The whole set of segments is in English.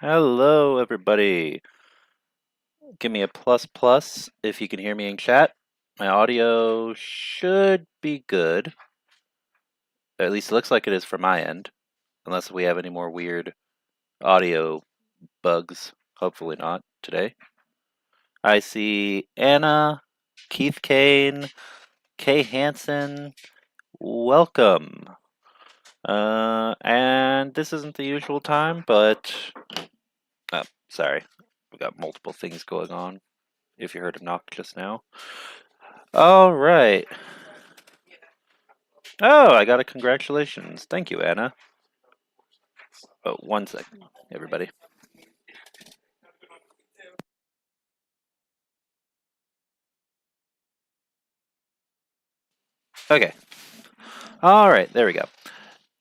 Hello, everybody. Give me a plus plus if you can hear me in chat. My audio should be good. At least it looks like it is from my end, unless we have any more weird audio bugs. Hopefully not today. I see Anna, Keith Kane, Kay Hansen. Welcome. And this isn't the usual time, but oh, sorry, we got multiple things going on. If you heard a knock just now. All right. Oh, I got a congratulations. Thank you, Anna. Oh, 1 second, everybody. Okay. All right, there we go.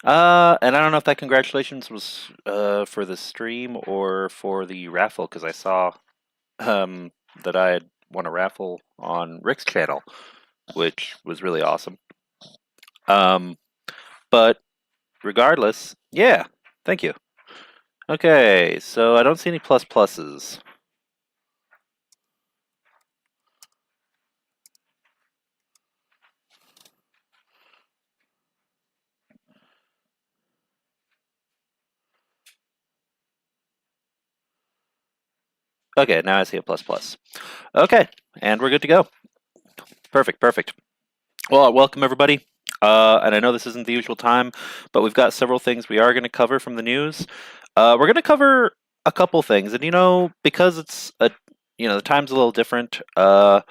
And I don't know if that congratulations was for the stream or for the raffle, because I saw that I had won a raffle on Rick's channel, which was really awesome. But regardless, yeah, thank you. Okay, so I don't see any plus pluses. Okay, now I see a plus plus. Okay, and we're good to go. Perfect, perfect. Well, welcome everybody. And I know this isn't the usual time, but we've got several things we are going to cover from the news. We're going to cover a couple things, and because it's the time's a little different. We're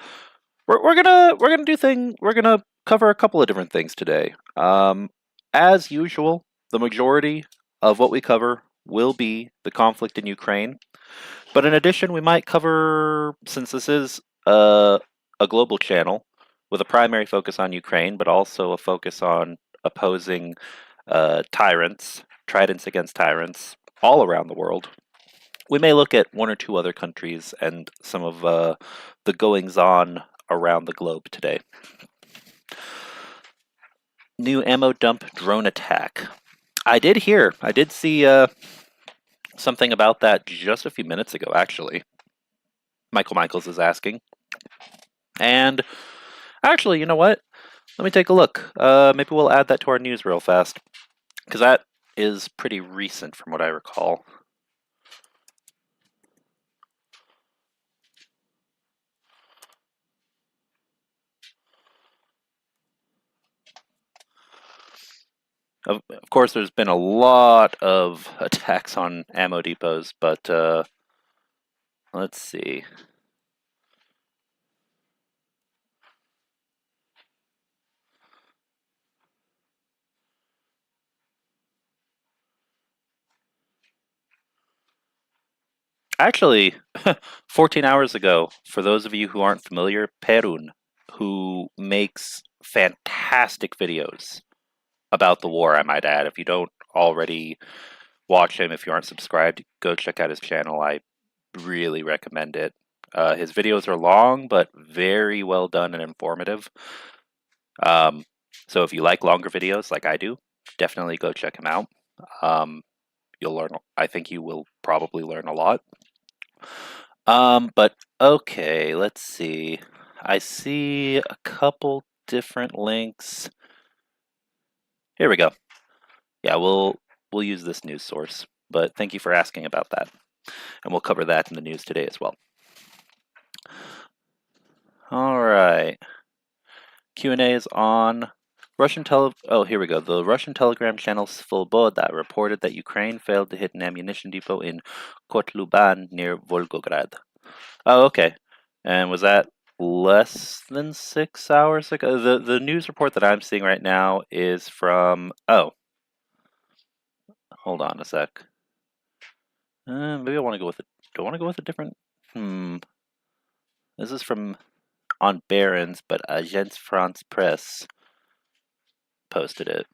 gonna cover a couple of different things today. As usual, the majority of what we cover will be the conflict in Ukraine. But in addition, we might cover, since this is a global channel with a primary focus on Ukraine, but also a focus on opposing tyrants, Tridents Against Tyrants, all around the world. We may look at one or two other countries and some of the goings-on around the globe today. New ammo dump drone attack. I did see something about that just a few minutes ago, actually. Michael Michaels is asking. And actually, you know what? Let me take a look. Maybe we'll add that to our news real fast, because that is pretty recent from what I recall. Of course, there's been a lot of attacks on ammo depots, but let's see. Actually, 14 hours ago, for those of you who aren't familiar, Perun, who makes fantastic videos about the war, I might add. If you don't already watch him, if you aren't subscribed, go check out his channel. I really recommend it. His videos are long, but very well done and informative. So if you like longer videos like I do, definitely go check him out. You'll learn. I think you will probably learn a lot. But okay, let's see. I see a couple different links. Here we go. Yeah, we'll use this news source, but thank you for asking about that. And we'll cover that in the news today as well. All right. Q&A is on. Oh, here we go. The Russian Telegram channel Svoboda reported that Ukraine failed to hit an ammunition depot in Kotluban near Volgograd. Oh, okay. And was that less than 6 hours ago? The news report that I'm seeing right now is from... Oh. Hold on a sec. Maybe I want to go with do I want to go with a different... This is from on Barron's, but Agence France Presse posted it.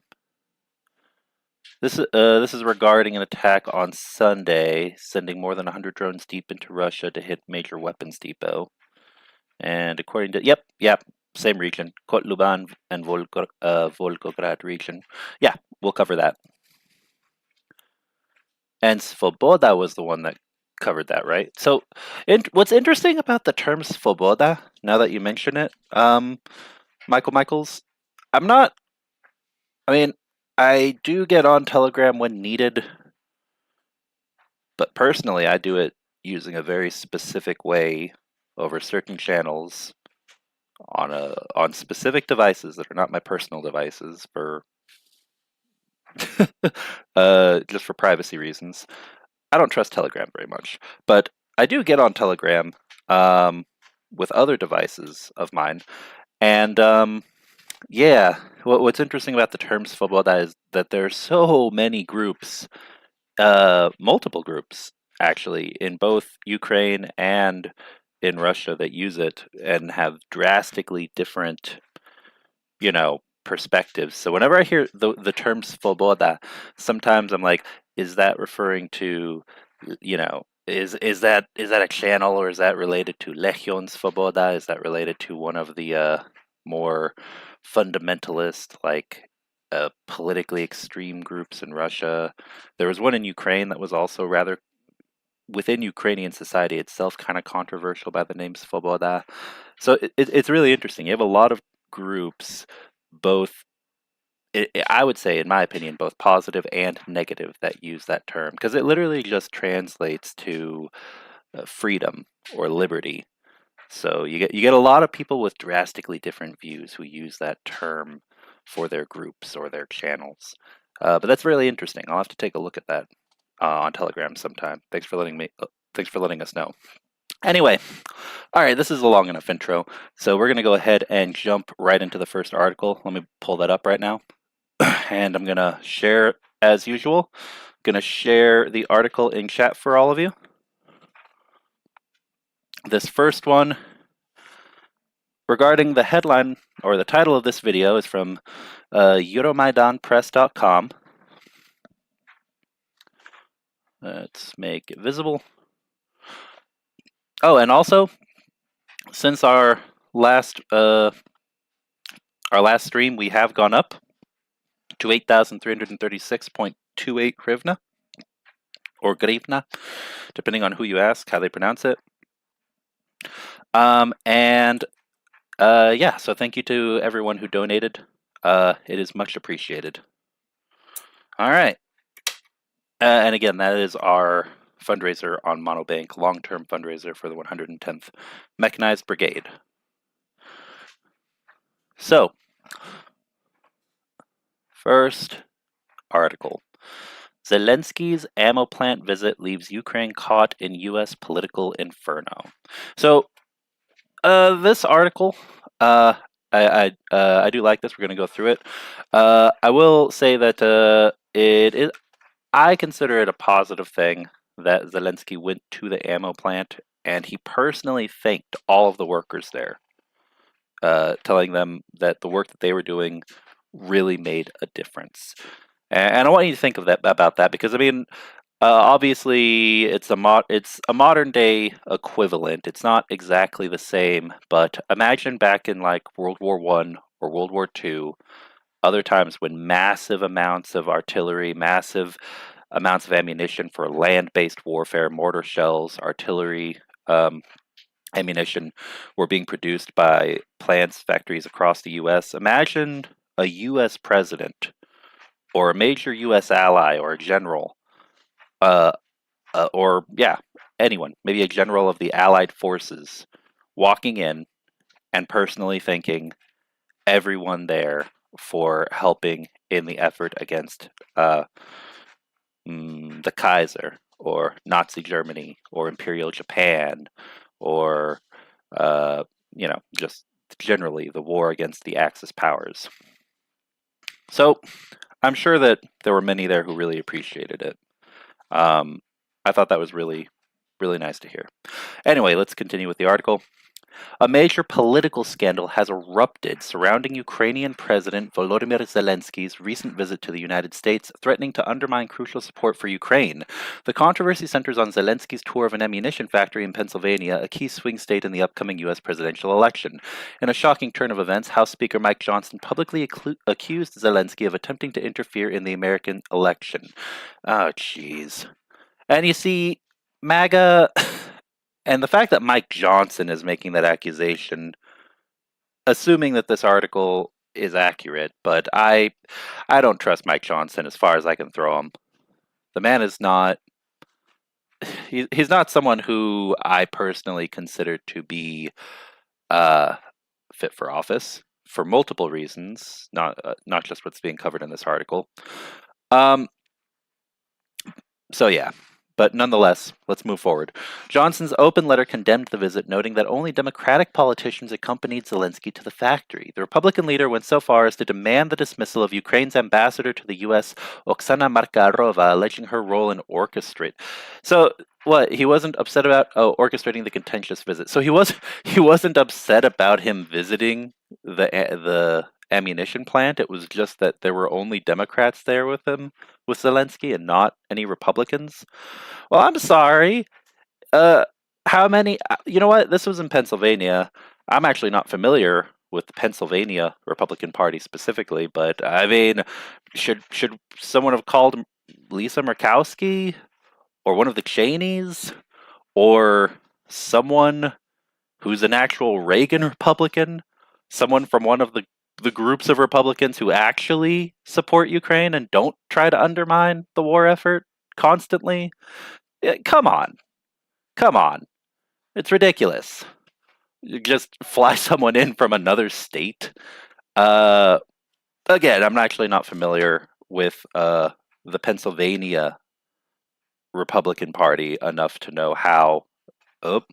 This is regarding an attack on Sunday, sending more than 100 drones deep into Russia to hit major weapons depot. And according to yep, same region, Kotluban and Volgograd region. Yeah, we'll cover that. And Svoboda was the one that covered that, right? So, what's interesting about the term Svoboda, now that you mention it, Michaels, I'm not. I mean, I do get on Telegram when needed, but personally, I do it using a very specific way over certain channels on specific devices that are not my personal devices for just for privacy reasons. I don't trust Telegram very much, but I do get on Telegram um, with other devices of mine, and yeah, what's interesting about the term Svoboda is that there are so many groups, multiple groups actually, in both Ukraine and in Russia that use it and have drastically different, perspectives. So whenever I hear the term Svoboda, sometimes I'm like, is that referring to, is that a channel, or is that related to Legion Svoboda? Is that related to one of the more fundamentalist, like politically extreme groups in Russia? There was one in Ukraine that was also rather within Ukrainian society itself kind of controversial by the name Svoboda. So it's really interesting. You have a lot of groups, both I would say, in my opinion, both positive and negative that use that term, because it literally just translates to freedom or liberty. So you get a lot of people with drastically different views who use that term for their groups or their channels. But that's really interesting. I'll have to take a look at that on Telegram sometime. Thanks for letting us know. Anyway, all right, this is a long enough intro, so we're going to go ahead and jump right into the first article. Let me pull that up right now. And I'm going to share, as usual, going to share the article in chat for all of you. This first one, regarding the headline, or the title of this video, is from euromaidanpress.com. Let's make it visible. Oh, and also, since our last stream, we have gone up to 8,336.28 hryvnia, or grivna, depending on who you ask, how they pronounce it. Yeah, so thank you to everyone who donated. It is much appreciated. All right. And again, that is our fundraiser on Monobank, long-term fundraiser for the 110th Mechanized Brigade. So, first article. Zelensky's ammo plant visit leaves Ukraine caught in U.S. political inferno. So, this article, I do like this. We're going to go through it. I will say that it is. I consider it a positive thing that Zelensky went to the ammo plant and he personally thanked all of the workers there, telling them that the work that they were doing really made a difference. And I want you to think of that about that, because I mean, obviously it's a modern day equivalent. It's not exactly the same, but imagine back in like World War I or World War II, other times when massive amounts of artillery, massive amounts of ammunition for land-based warfare, mortar shells, artillery, ammunition were being produced by plants, factories across the U.S. Imagine a U.S. president or a major U.S. ally or a general, anyone, maybe a general of the Allied forces, walking in and personally thanking everyone there for helping in the effort against the Kaiser, or Nazi Germany, or Imperial Japan, or just generally the war against the Axis powers. So I'm sure that there were many there who really appreciated it. I thought that was really, really nice to hear. Anyway, let's continue with the article. A major political scandal has erupted surrounding Ukrainian President Volodymyr Zelensky's recent visit to the United States, threatening to undermine crucial support for Ukraine. The controversy centers on Zelensky's tour of an ammunition factory in Pennsylvania, a key swing state in the upcoming U.S. presidential election. In a shocking turn of events, House Speaker Mike Johnson publicly accused Zelensky of attempting to interfere in the American election. Oh, jeez. And you see, MAGA, and the fact that Mike Johnson is making that accusation, assuming that this article is accurate, but I don't trust Mike Johnson as far as I can throw him. The man is not he's not someone who I personally consider to be uh, fit for office for multiple reasons, not just what's being covered in this article. Um, so yeah, but nonetheless, let's move forward. Johnson's open letter condemned the visit, noting that only Democratic politicians accompanied Zelensky to the factory. The Republican leader went so far as to demand the dismissal of Ukraine's ambassador to the U.S., Oksana Markarova, alleging her role in orchestrate. So what? He wasn't upset about orchestrating the contentious visit. So he wasn't upset about him visiting the ammunition plant. It was just that there were only Democrats there with Zelensky and not any Republicans. Well, I'm sorry. Uh, how many? You know what? This was in Pennsylvania. I'm actually not familiar with the Pennsylvania Republican Party specifically, but I mean, should someone have called Lisa Murkowski or one of the Cheneys or someone who's an actual Reagan Republican, someone from one of the groups of Republicans who actually support Ukraine and don't try to undermine the war effort constantly? Come on. Come on. It's ridiculous. You just fly someone in from another state. Uh, Again, I'm actually not familiar with the Pennsylvania Republican Party enough to know how. Oh,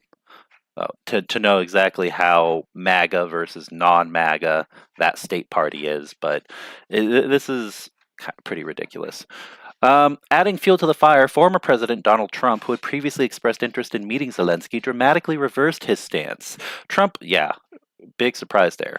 to know exactly how MAGA versus non-MAGA that state party is, but this is pretty ridiculous. Adding fuel to the fire, former President Donald Trump, who had previously expressed interest in meeting Zelensky, dramatically reversed his stance. Trump, yeah, big surprise there.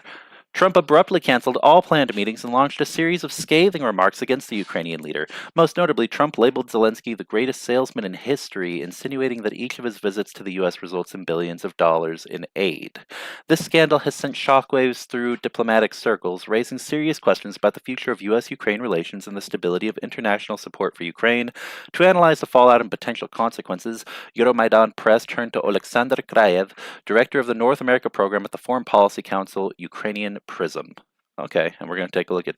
Trump abruptly canceled all planned meetings and launched a series of scathing remarks against the Ukrainian leader. Most notably, Trump labeled Zelensky the greatest salesman in history, insinuating that each of his visits to the U.S. results in billions of dollars in aid. This scandal has sent shockwaves through diplomatic circles, raising serious questions about the future of U.S.-Ukraine relations and the stability of international support for Ukraine. To analyze the fallout and potential consequences, Euromaidan Press turned to Oleksandr Krayev, director of the North America program at the Foreign Policy Council, Ukrainian Prism. Okay, and we're going to take a look at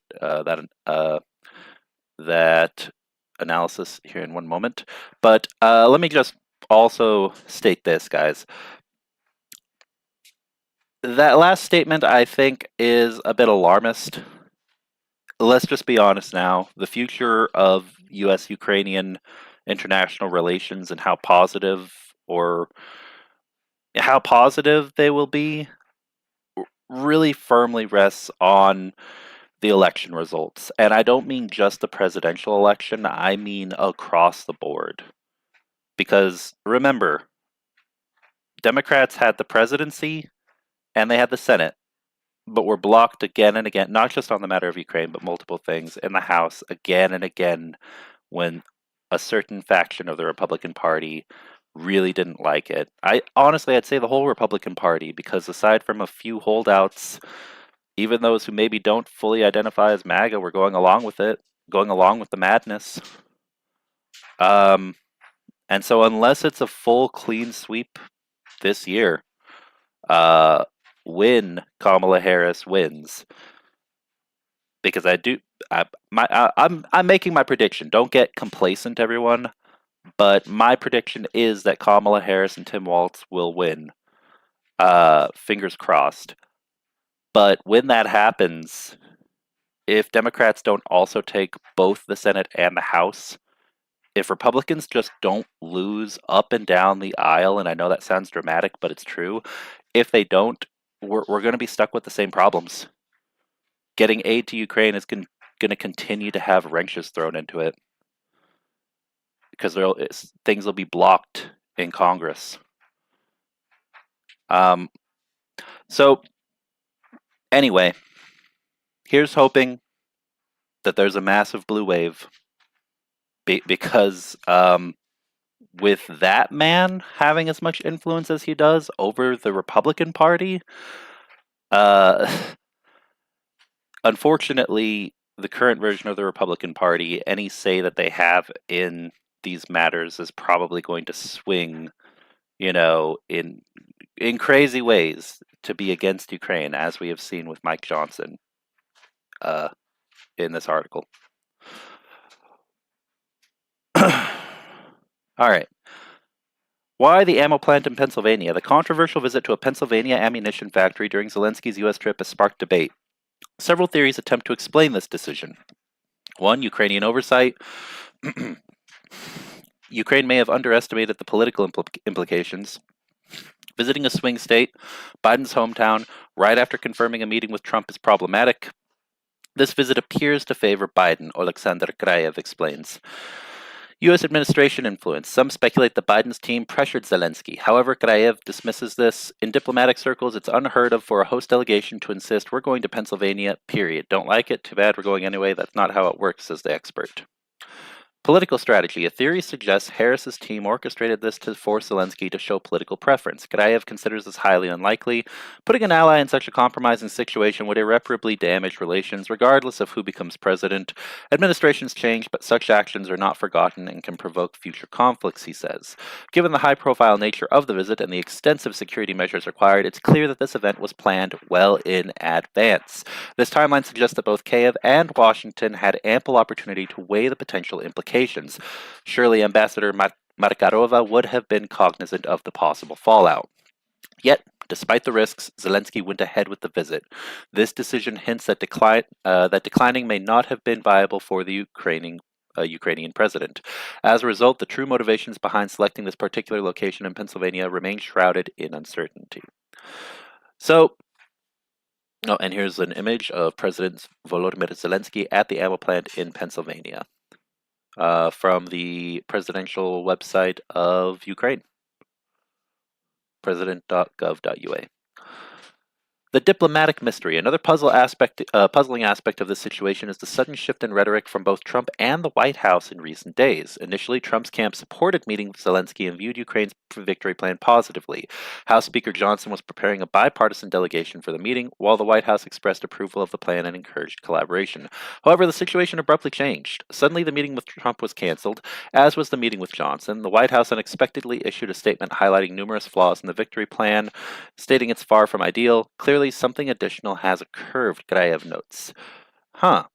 that analysis here in one moment. But let me just also state this, guys. That last statement, I think, is a bit alarmist. Let's just be honest now. The future of U.S.-Ukrainian international relations and how positive they will be really firmly rests on the election results. And I don't mean just the presidential election, I mean across the board. Because remember, Democrats had the presidency and they had the Senate, but were blocked again and again, not just on the matter of Ukraine, but multiple things in the House again and again when a certain faction of the Republican Party really didn't like it. I'd say the whole Republican Party, because aside from a few holdouts, even those who maybe don't fully identify as MAGA were going along with it, going along with the madness. And so unless it's a full clean sweep this year, when Kamala Harris wins, because I'm making my prediction. Don't get complacent, everyone. But my prediction is that Kamala Harris and Tim Walz will win. Fingers crossed. But when that happens, if Democrats don't also take both the Senate and the House, if Republicans just don't lose up and down the aisle, and I know that sounds dramatic, but it's true, if they don't, we're going to be stuck with the same problems. Getting aid to Ukraine is going to continue to have wrenches thrown into it because things will be blocked in Congress. So anyway, here's hoping that there's a massive blue wave because with that man having as much influence as he does over the Republican Party, unfortunately, the current version of the Republican Party, any say that they have in these matters is probably going to swing, in crazy ways to be against Ukraine, as we have seen with Mike Johnson in this article. All right. Why the ammo plant in Pennsylvania? The controversial visit to a Pennsylvania ammunition factory during Zelensky's U.S. trip has sparked debate. Several theories attempt to explain this decision. One, Ukrainian oversight. Ukraine may have underestimated the political implications. Visiting a swing state, Biden's hometown, right after confirming a meeting with Trump is problematic. This visit appears to favor Biden, Oleksandr Krayev explains. U.S. administration influence. Some speculate that Biden's team pressured Zelensky. However, Krayev dismisses this. In diplomatic circles, it's unheard of for a host delegation to insist, we're going to Pennsylvania, period. Don't like it? Too bad, we're going anyway. That's not how it works, says the expert. Political strategy. A theory suggests Harris's team orchestrated this to force Zelensky to show political preference. Krayev considers this highly unlikely. Putting an ally in such a compromising situation would irreparably damage relations, regardless of who becomes president. Administrations change, but such actions are not forgotten and can provoke future conflicts, he says. Given the high-profile nature of the visit and the extensive security measures required, it's clear that this event was planned well in advance. This timeline suggests that both Kyiv and Washington had ample opportunity to weigh the potential implications. Surely Ambassador Markarova would have been cognizant of the possible fallout. Yet, despite the risks, Zelensky went ahead with the visit. This decision hints that declining may not have been viable for the Ukrainian president. As a result, the true motivations behind selecting this particular location in Pennsylvania remain shrouded in uncertainty. And here's an image of President Volodymyr Zelensky at the ammo plant in Pennsylvania. From the presidential website of Ukraine, president.gov.ua. The diplomatic mystery. Another puzzling aspect of this situation is the sudden shift in rhetoric from both Trump and the White House in recent days. Initially, Trump's camp supported meeting with Zelensky and viewed Ukraine's victory plan positively. House Speaker Johnson was preparing a bipartisan delegation for the meeting, while the White House expressed approval of the plan and encouraged collaboration. However, the situation abruptly changed. Suddenly, the meeting with Trump was canceled, as was the meeting with Johnson. The White House unexpectedly issued a statement highlighting numerous flaws in the victory plan, stating it's far from ideal. Clearly, something additional has occurred, Krayev notes. Now,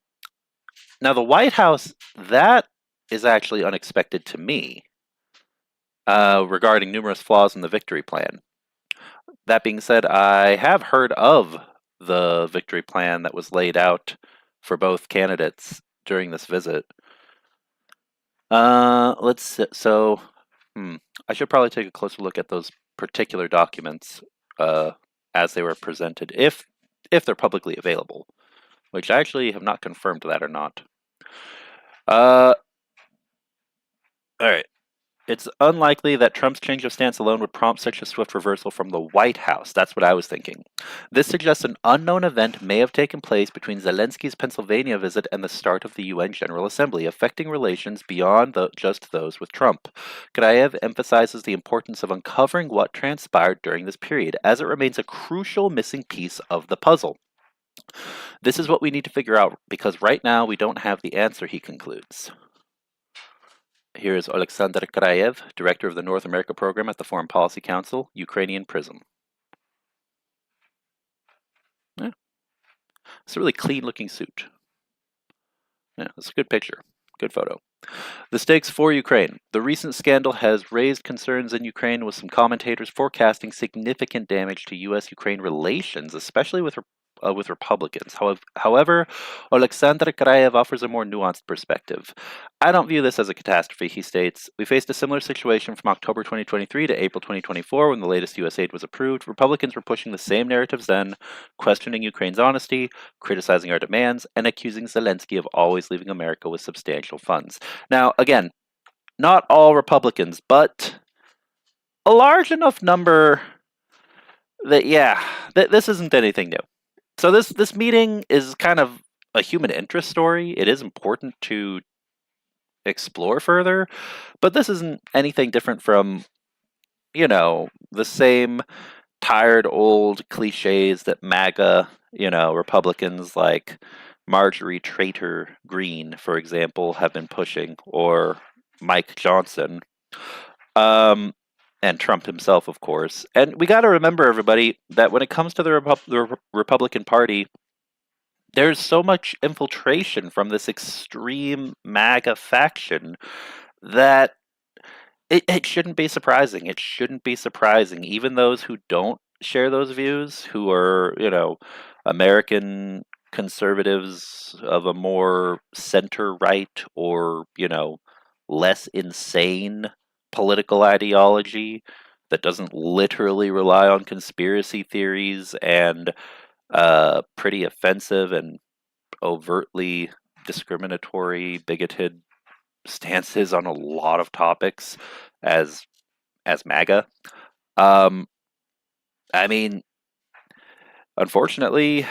the White House, that is actually unexpected to me, regarding numerous flaws in the victory plan. That being said, I have heard of the victory plan that was laid out for both candidates during this visit. I should probably take a closer look at those particular documents as they were presented, if they're publicly available, which I actually have not confirmed that or not. All right. It's unlikely that Trump's change of stance alone would prompt such a swift reversal from the White House. That's what I was thinking. This suggests an unknown event may have taken place between Zelensky's Pennsylvania visit and the start of the UN General Assembly, affecting relations beyond just those with Trump. Krayev emphasizes the importance of uncovering what transpired during this period, as it remains a crucial missing piece of the puzzle. This is what we need to figure out, because right now we don't have the answer, he concludes. Here is Oleksandr Krayev, Director of the North America Program at the Foreign Policy Council, Ukrainian Prism. Yeah. It's a really clean-looking suit. Yeah, it's a good picture. Good photo. The stakes for Ukraine. The recent scandal has raised concerns in Ukraine, with some commentators forecasting significant damage to U.S.-Ukraine relations, especially with Republicans. However, Oleksandr Krayev offers a more nuanced perspective. I don't view this as a catastrophe, he states. We faced a similar situation from October 2023 to April 2024 when the latest U.S. aid was approved. Republicans were pushing the same narratives then, questioning Ukraine's honesty, criticizing our demands, and accusing Zelensky of always leaving America with substantial funds. Now, again, not all Republicans, but a large enough number that, this isn't anything new. So this meeting is kind of a human interest story. It is important to explore further, but this isn't anything different from, the same tired old cliches that MAGA, Republicans like Marjorie Trader Greene, for example, have been pushing, or Mike Johnson, and Trump himself, of course. And we got to remember, everybody, that when it comes to the Republican Party, there's so much infiltration from this extreme MAGA faction that it shouldn't be surprising. It shouldn't be surprising. Even those who don't share those views, who are, American conservatives of a more center right or, less insane political ideology that doesn't literally rely on conspiracy theories and pretty offensive and overtly discriminatory, bigoted stances on a lot of topics as MAGA. Um, I mean, unfortunately,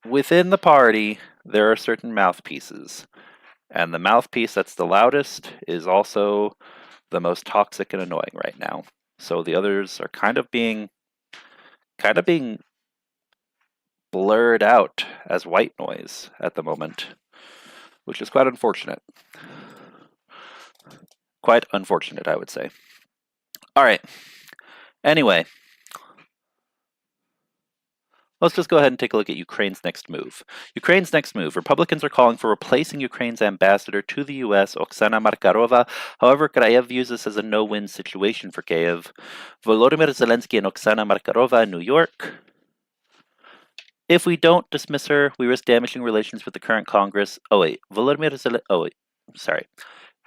within the party there are certain mouthpieces, and the mouthpiece that's the loudest is also the most toxic and annoying right now. So the others are kind of being blurred out as white noise at the moment, which is quite unfortunate. Quite unfortunate, I would say. All right. Anyway, let's just go ahead and take a look at Ukraine's next move. Ukraine's next move. Republicans are calling for replacing Ukraine's ambassador to the U.S., Oksana Markarova. However, Karayev views this as a no-win situation for Kiev. Volodymyr Zelensky and Oksana Markarova in New York. If we don't dismiss her, we risk damaging relations with the current Congress.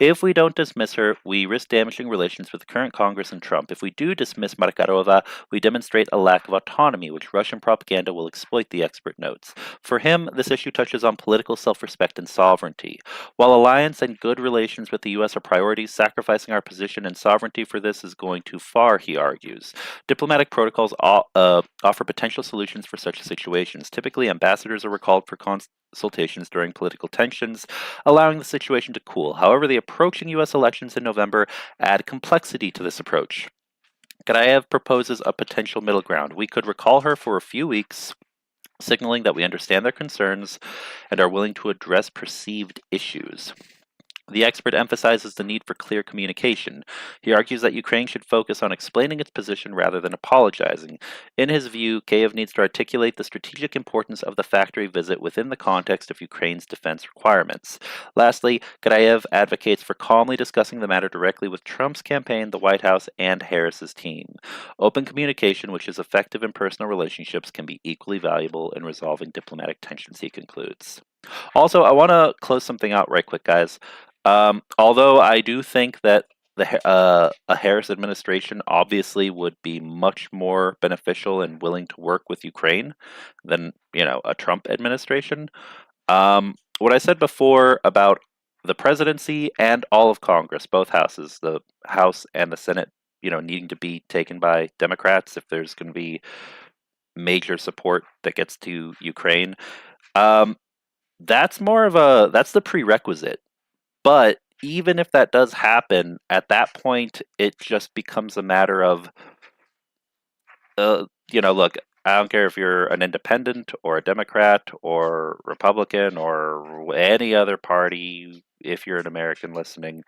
If we don't dismiss her, we risk damaging relations with the current Congress and Trump. If we do dismiss Markarova, we demonstrate a lack of autonomy, which Russian propaganda will exploit, the expert notes. For him, this issue touches on political self-respect and sovereignty. While alliance and good relations with the U.S. are priorities, sacrificing our position and sovereignty for this is going too far, he argues. Diplomatic protocols offer potential solutions for such situations. Typically, ambassadors are recalled for consultations during political tensions, allowing the situation to cool. However, the approaching U.S. elections in November add complexity to this approach. Karayev proposes a potential middle ground. We could recall her for a few weeks, signaling that we understand their concerns and are willing to address perceived issues. The expert emphasizes the need for clear communication. He argues that Ukraine should focus on explaining its position rather than apologizing. In his view, Kiev needs to articulate the strategic importance of the factory visit within the context of Ukraine's defense requirements. Lastly, Karayev advocates for calmly discussing the matter directly with Trump's campaign, the White House, and Harris's team. Open communication, which is effective in personal relationships, can be equally valuable in resolving diplomatic tensions, he concludes. Also, I want to close something out right quick, guys. Although I do think that a Harris administration obviously would be much more beneficial and willing to work with Ukraine than a Trump administration. What I said before about the presidency and all of Congress, both houses, the House and the Senate, needing to be taken by Democrats if there's going to be major support that gets to Ukraine. That's the prerequisite. But even if that does happen, at that point, it just becomes a matter of, look, I don't care if you're an independent or a Democrat or Republican or any other party, if you're an American listening,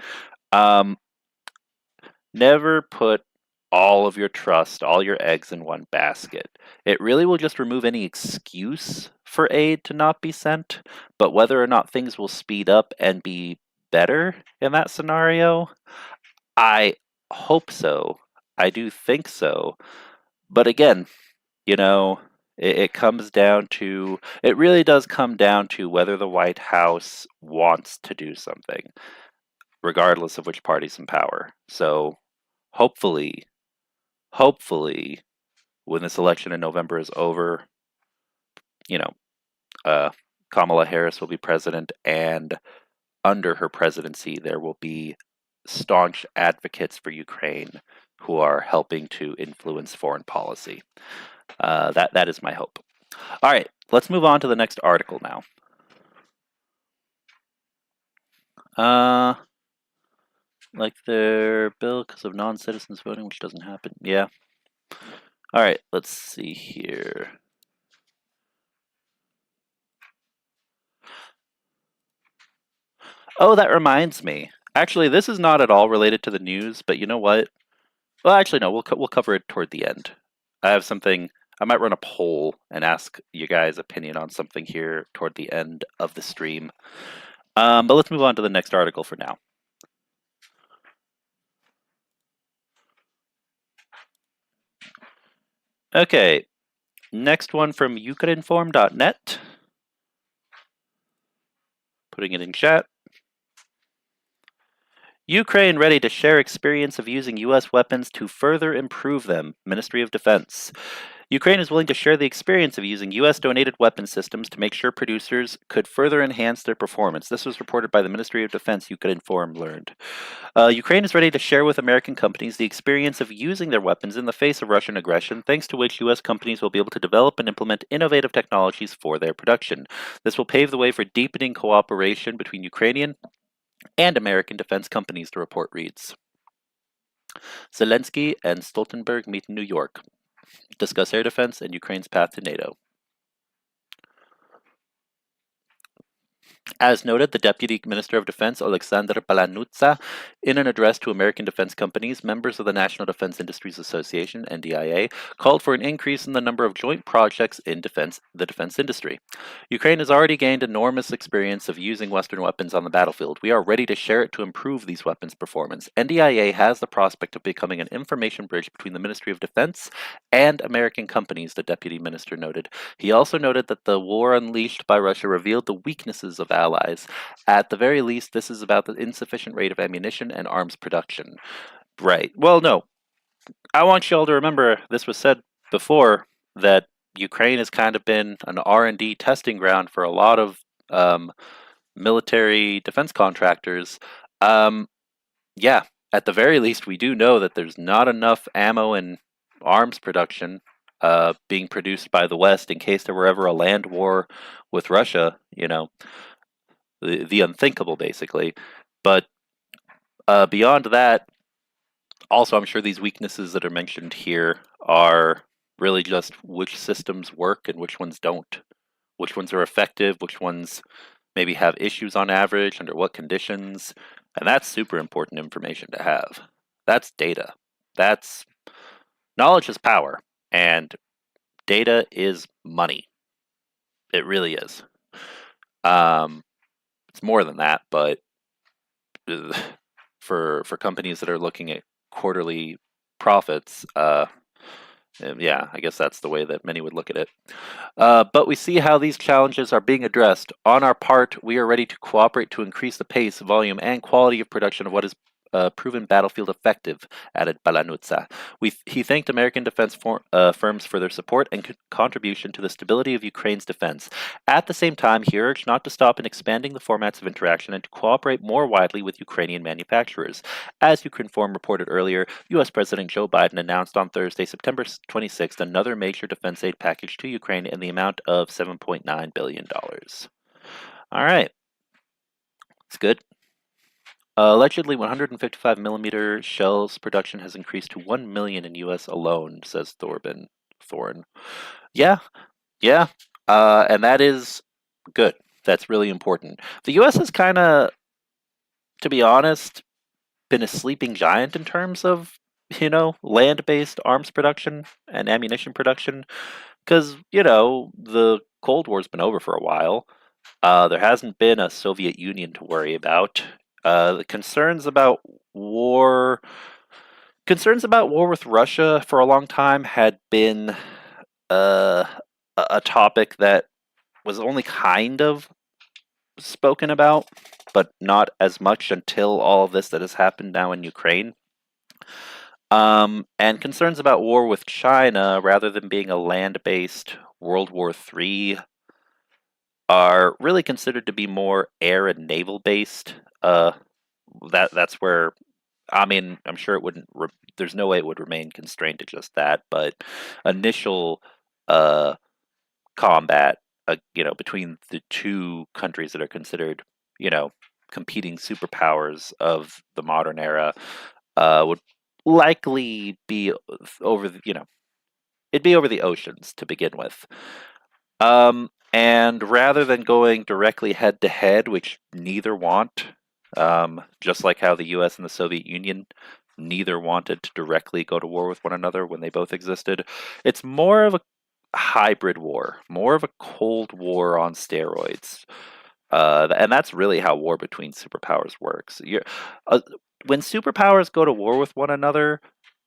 never put all of your trust, all your eggs in one basket. It really will just remove any excuse for aid to not be sent, but whether or not things will speed up and be better in that scenario, I hope so. I do think so. But again, it comes down to, it really does come down to whether the White House wants to do something, regardless of which party's in power. So hopefully, when this election in November is over, Kamala Harris will be president, and under her presidency, there will be staunch advocates for Ukraine who are helping to influence foreign policy. That is my hope. All right, let's move on to the next article now. Like their bill because of non-citizens voting, which doesn't happen. Yeah. All right, let's see here. Oh, that reminds me. Actually, this is not at all related to the news, but you know what? Well, actually, no. We'll cover it toward the end. I have something. I might run a poll and ask you guys' opinion on something here toward the end of the stream. But let's move on to the next article for now. Okay, next one from ukrainform.net. Putting it in chat. Ukraine ready to share experience of using U.S. weapons to further improve them, Ministry of Defense. Ukraine is willing to share the experience of using U.S. donated weapon systems to make sure producers could further enhance their performance. This was reported by the Ministry of Defense, Ukrinform learned. Ukraine is ready to share with American companies the experience of using their weapons in the face of Russian aggression, thanks to which U.S. companies will be able to develop and implement innovative technologies for their production. This will pave the way for deepening cooperation between Ukrainian and American defense companies, the report reads. Zelensky and Stoltenberg meet in New York. Discuss air defense and Ukraine's path to NATO. As noted, the Deputy Minister of Defense, Alexander Palanutsa, in an address to American defense companies, members of the National Defense Industries Association, NDIA, called for an increase in the number of joint projects in the defense industry. Ukraine has already gained enormous experience of using Western weapons on the battlefield. We are ready to share it to improve these weapons' performance. NDIA has the prospect of becoming an information bridge between the Ministry of Defense and American companies, the Deputy Minister noted. He also noted that the war unleashed by Russia revealed the weaknesses of allies. At the very least, this is about the insufficient rate of ammunition and arms production. Right. Well, no. I want you all to remember this was said before that Ukraine has kind of been an R&D testing ground for a lot of military defense contractors. Yeah, at the very least, we do know that there's not enough ammo and arms production being produced by the West in case there were ever a land war with Russia, the unthinkable, basically. But beyond that, also, I'm sure these weaknesses that are mentioned here are really just which systems work and which ones don't. Which ones are effective, which ones maybe have issues on average, under what conditions. And that's super important information to have. That's data. That's knowledge is power, and data is money. It really is. It's more than that, but for companies that are looking at quarterly profits, yeah, I guess that's the way that many would look at it. But we see how these challenges are being addressed. On our part, we are ready to cooperate to increase the pace, volume, and quality of production of what is proven battlefield effective, added Palanutsa. He thanked American defense firms for their support and contribution to the stability of Ukraine's defense. At the same time, he urged not to stop in expanding the formats of interaction and to cooperate more widely with Ukrainian manufacturers. As Ukrinform reported earlier, U.S. President Joe Biden announced on Thursday, September 26th, another major defense aid package to Ukraine in the amount of $7.9 billion. All right. It's good. Allegedly, 155 millimeter shells production has increased to 1 million in U.S. alone, says Thorne. Yeah, and that is good. That's really important. The U.S. has kind of, to be honest, been a sleeping giant in terms of, land-based arms production and ammunition production, because, the Cold War's been over for a while. There hasn't been a Soviet Union to worry about. The concerns about war with Russia for a long time had been a topic that was only kind of spoken about, but not as much until all of this that has happened now in Ukraine. And concerns about war with China, rather than being a land-based World War III, are really considered to be more air and naval based. That's where, I mean, I'm sure it wouldn't. There's no way it would remain constrained to just that. But initial combat, between the two countries that are considered, competing superpowers of the modern era, would likely be over the, it'd be over the oceans to begin with. And rather than going directly head to head, which neither want, Just like how the US and the Soviet Union neither wanted to directly go to war with one another when they both existed. It's more of a hybrid war, more of a Cold War on steroids. And that's really how war between superpowers works. Uh, when superpowers go to war with one another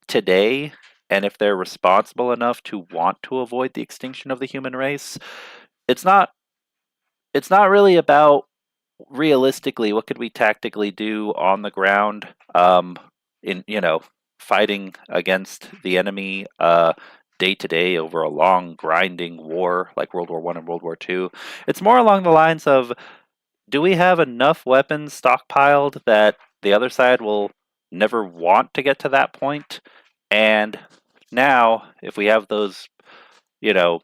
today, and if they're responsible enough to want to avoid the extinction of the human race, it's not it's not really about realistically what could we tactically do on the ground, in fighting against the enemy day to day over a long grinding war like World War I and World War II. It's more along the lines of, do we have enough weapons stockpiled that the other side will never want to get to that point? And now, if we have you know,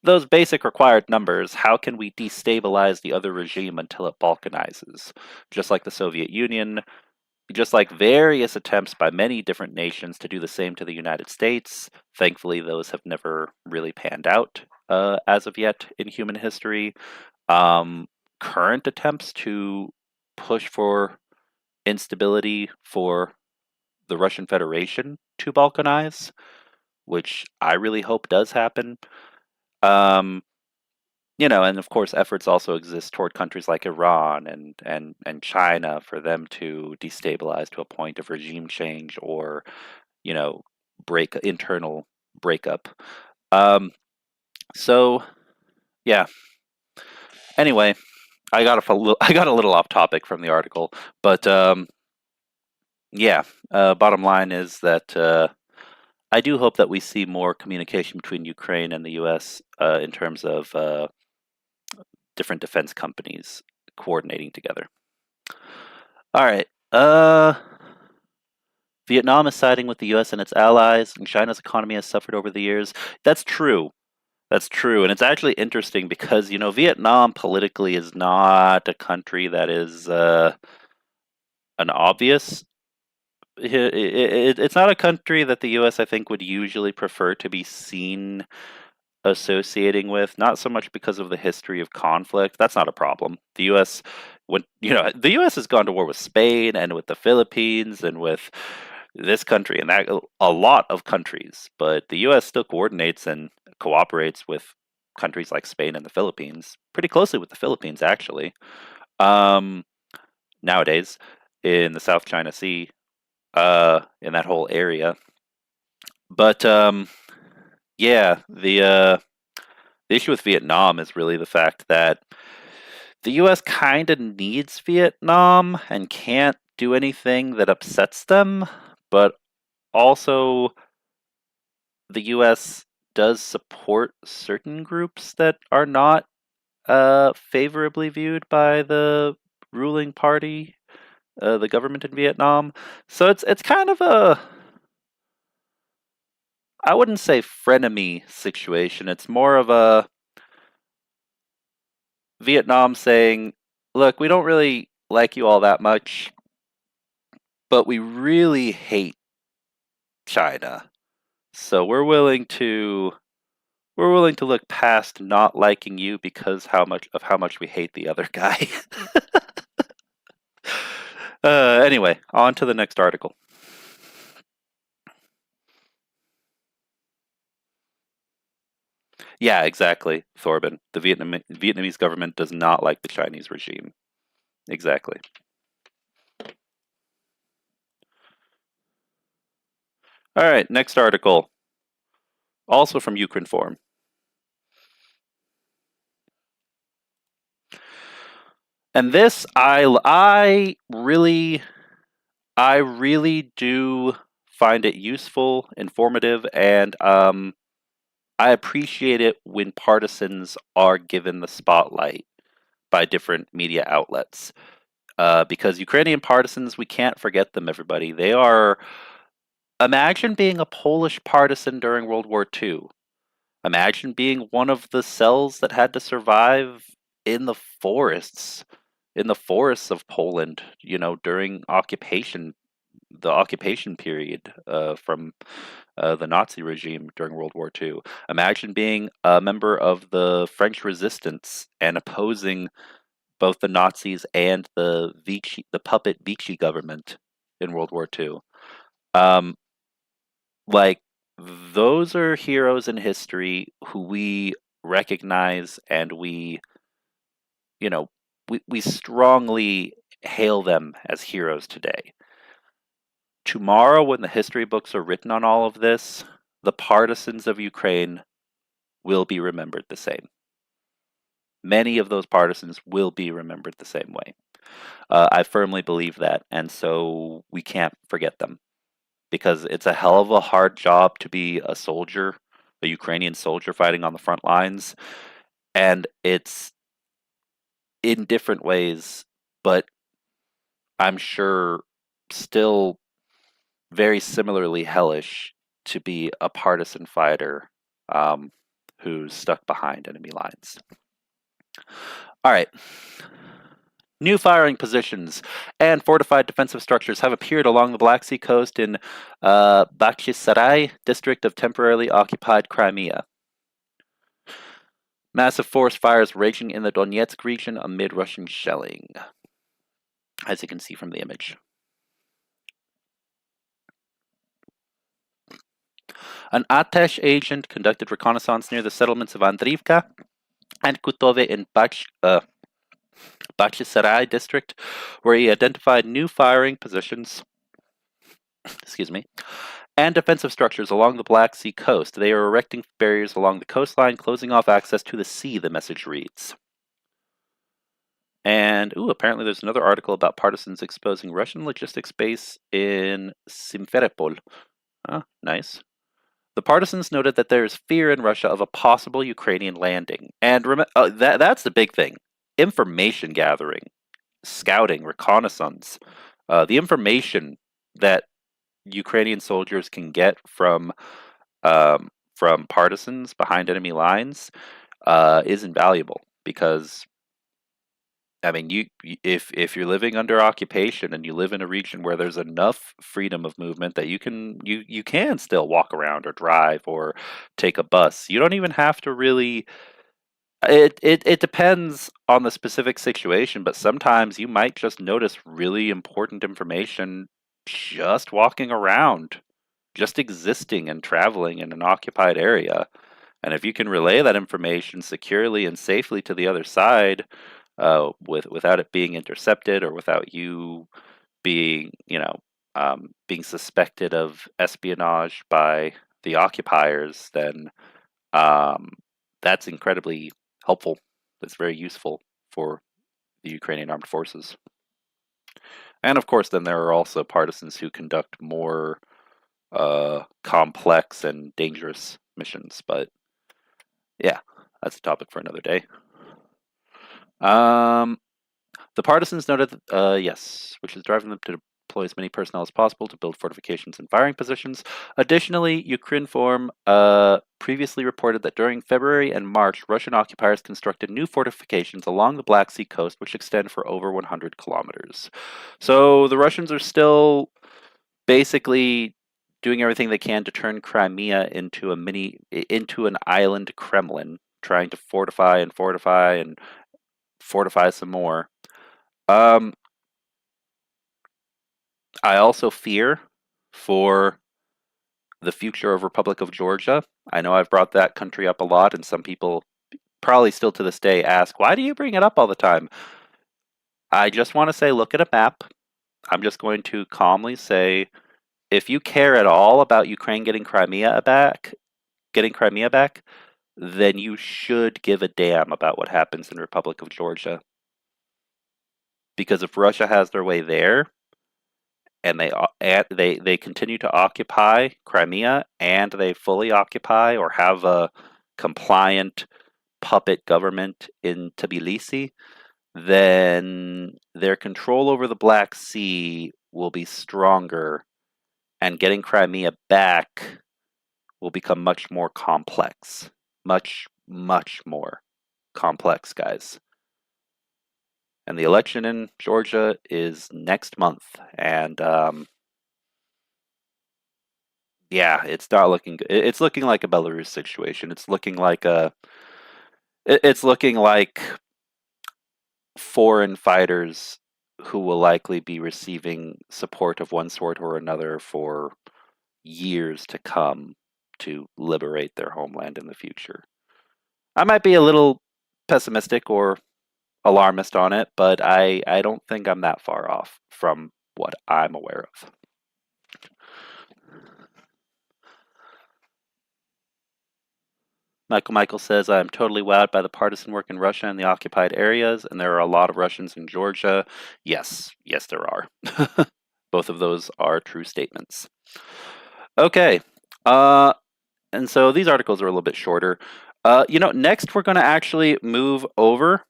those basic required numbers, how can we destabilize the other regime until it balkanizes? Just like the Soviet Union, just like various attempts by many different nations to do the same to the United States. Thankfully, those have never really panned out as of yet in human history. Current attempts to push for instability for the Russian Federation to balkanize, which I really hope does happen. Um, and of course, efforts also exist toward countries like Iran and China for them to destabilize to a point of regime change or, you know, internal breakup. Um, so yeah. Anyway, I got a little off topic from the article, but yeah. Bottom line is that I do hope that we see more communication between Ukraine and the U.S. In terms of different defense companies coordinating together. All right. Vietnam is siding with the U.S. and its allies, and China's economy has suffered over the years. That's true. That's true, and it's actually interesting because Vietnam politically is not a country that is an obvious. It's not a country that the U.S. I think would usually prefer to be seen associating with, not so much because of the history of conflict. That's not a problem. The US the US has gone to war with Spain and with the Philippines and with this country and that, a lot of countries, but the US still coordinates and cooperates with countries like Spain and the Philippines, pretty closely with the Philippines actually. Um Nowadays in the South China Sea, in that whole area. But yeah, the issue with Vietnam is really the fact that the US kind of needs Vietnam and can't do anything that upsets them, but also the US does support certain groups that are not favorably viewed by the ruling party, the government in Vietnam. So it's kind of a, I wouldn't say frenemy situation. It's more of a Vietnam saying, look, we don't really like you all that much, but we really hate China. So we're willing to look past not liking you because how much we hate the other guy. Anyway, on to the next article. Yeah, exactly, Thorben. The Vietnamese government does not like the Chinese regime. Exactly. All right, next article. Also from Ukrinform. And this I really do find it useful, informative, and I appreciate it when partisans are given the spotlight by different media outlets. Because Ukrainian partisans, we can't forget them, everybody. They are. Imagine being a Polish partisan during World War II. Imagine being one of the cells that had to survive in the forests, of Poland, during the occupation period from the Nazi regime during World War II. Imagine being a member of the French resistance and opposing both the Nazis and the puppet Vichy government in World War II. Um, like those are heroes in history who we recognize, and you know, we strongly hail them as heroes today. Tomorrow, when the history books are written on all of this, the partisans of Ukraine will be remembered the same. Many of those partisans will be remembered the same way. I firmly believe that, and so we can't forget them, because it's a hell of a hard job to be a soldier, a Ukrainian soldier fighting on the front lines, and it's in different ways, but I'm sure still very similarly hellish to be a partisan fighter who's stuck behind enemy lines. All right. New firing positions and fortified defensive structures have appeared along the Black Sea coast in Bakhchisarai district of temporarily occupied Crimea. Massive forest fires raging in the Donetsk region amid Russian shelling, as you can see from the image. An Atesh agent conducted reconnaissance near the settlements of Andriivka and Kutove in Bakhchisarai district, where he identified new firing positions and defensive structures along the Black Sea coast. They are erecting barriers along the coastline, closing off access to the sea, the message reads. And, apparently there's another article about partisans exposing Russian logistics base in Simferopol. Nice. The partisans noted that there is fear in Russia of a possible Ukrainian landing. And that's the big thing. Information gathering, scouting, reconnaissance. The information that Ukrainian soldiers can get from partisans behind enemy lines is invaluable, because I mean, if you're living under occupation and you live in a region where there's enough freedom of movement that you can still walk around or drive or take a bus. You don't even have to really. It depends on the specific situation, but sometimes you might just notice really important information just walking around, just existing and traveling in an occupied area. And if you can relay that information securely and safely to the other side, without it being intercepted or without you being, being suspected of espionage by the occupiers, then that's incredibly helpful. That's very useful for the Ukrainian armed forces. And of course, then there are also partisans who conduct more complex and dangerous missions. But yeah, that's a topic for another day. The partisans noted that, yes, which is driving them to deploy as many personnel as possible to build fortifications and firing positions. Additionally, Ukrinform previously reported that during February and March, Russian occupiers constructed new fortifications along the Black Sea coast, which extend for over 100 kilometers. So the Russians are still basically doing everything they can to turn Crimea into an island Kremlin, trying to fortify some more. I also fear for the future of Republic of Georgia. I know I've brought that country up a lot, and some people probably still to this day ask, why do you bring it up all the time? I just want to say, look at a map. I'm just going to calmly say, if you care at all about Ukraine getting Crimea back, then you should give a damn about what happens in Republic of Georgia. Because if Russia has their way there, and they continue to occupy Crimea, and they fully occupy or have a compliant puppet government in Tbilisi, then their control over the Black Sea will be stronger, and getting Crimea back will become much more complex. Much, much more complex, guys. And the election in Georgia is next month, and yeah, it's not looking good. It's looking like a Belarus situation. It's looking like foreign fighters who will likely be receiving support of one sort or another for years to come to liberate their homeland in the future. I might be a little pessimistic or alarmist on it, but I don't think I'm that far off from what I'm aware of. Michael says, I'm totally wowed by the partisan work in Russia and the occupied areas, and there are a lot of Russians in Georgia. Yes, there are. Both of those are true statements. Okay, and so these articles are a little bit shorter. Next we're going to actually move over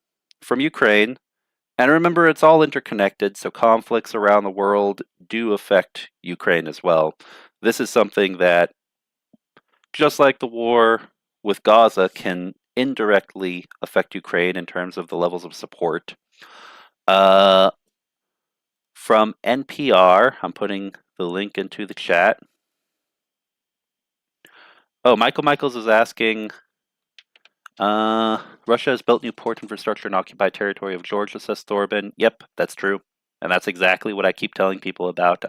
from Ukraine. And remember, it's all interconnected, so conflicts around the world do affect Ukraine as well. This is something that, just like the war with Gaza, can indirectly affect Ukraine in terms of the levels of support. From NPR, I'm putting the link into the chat. Oh, Michaels is asking, Russia has built new port infrastructure in occupied territory of Georgia, says Thorben. Yep, that's true. And that's exactly what I keep telling people about.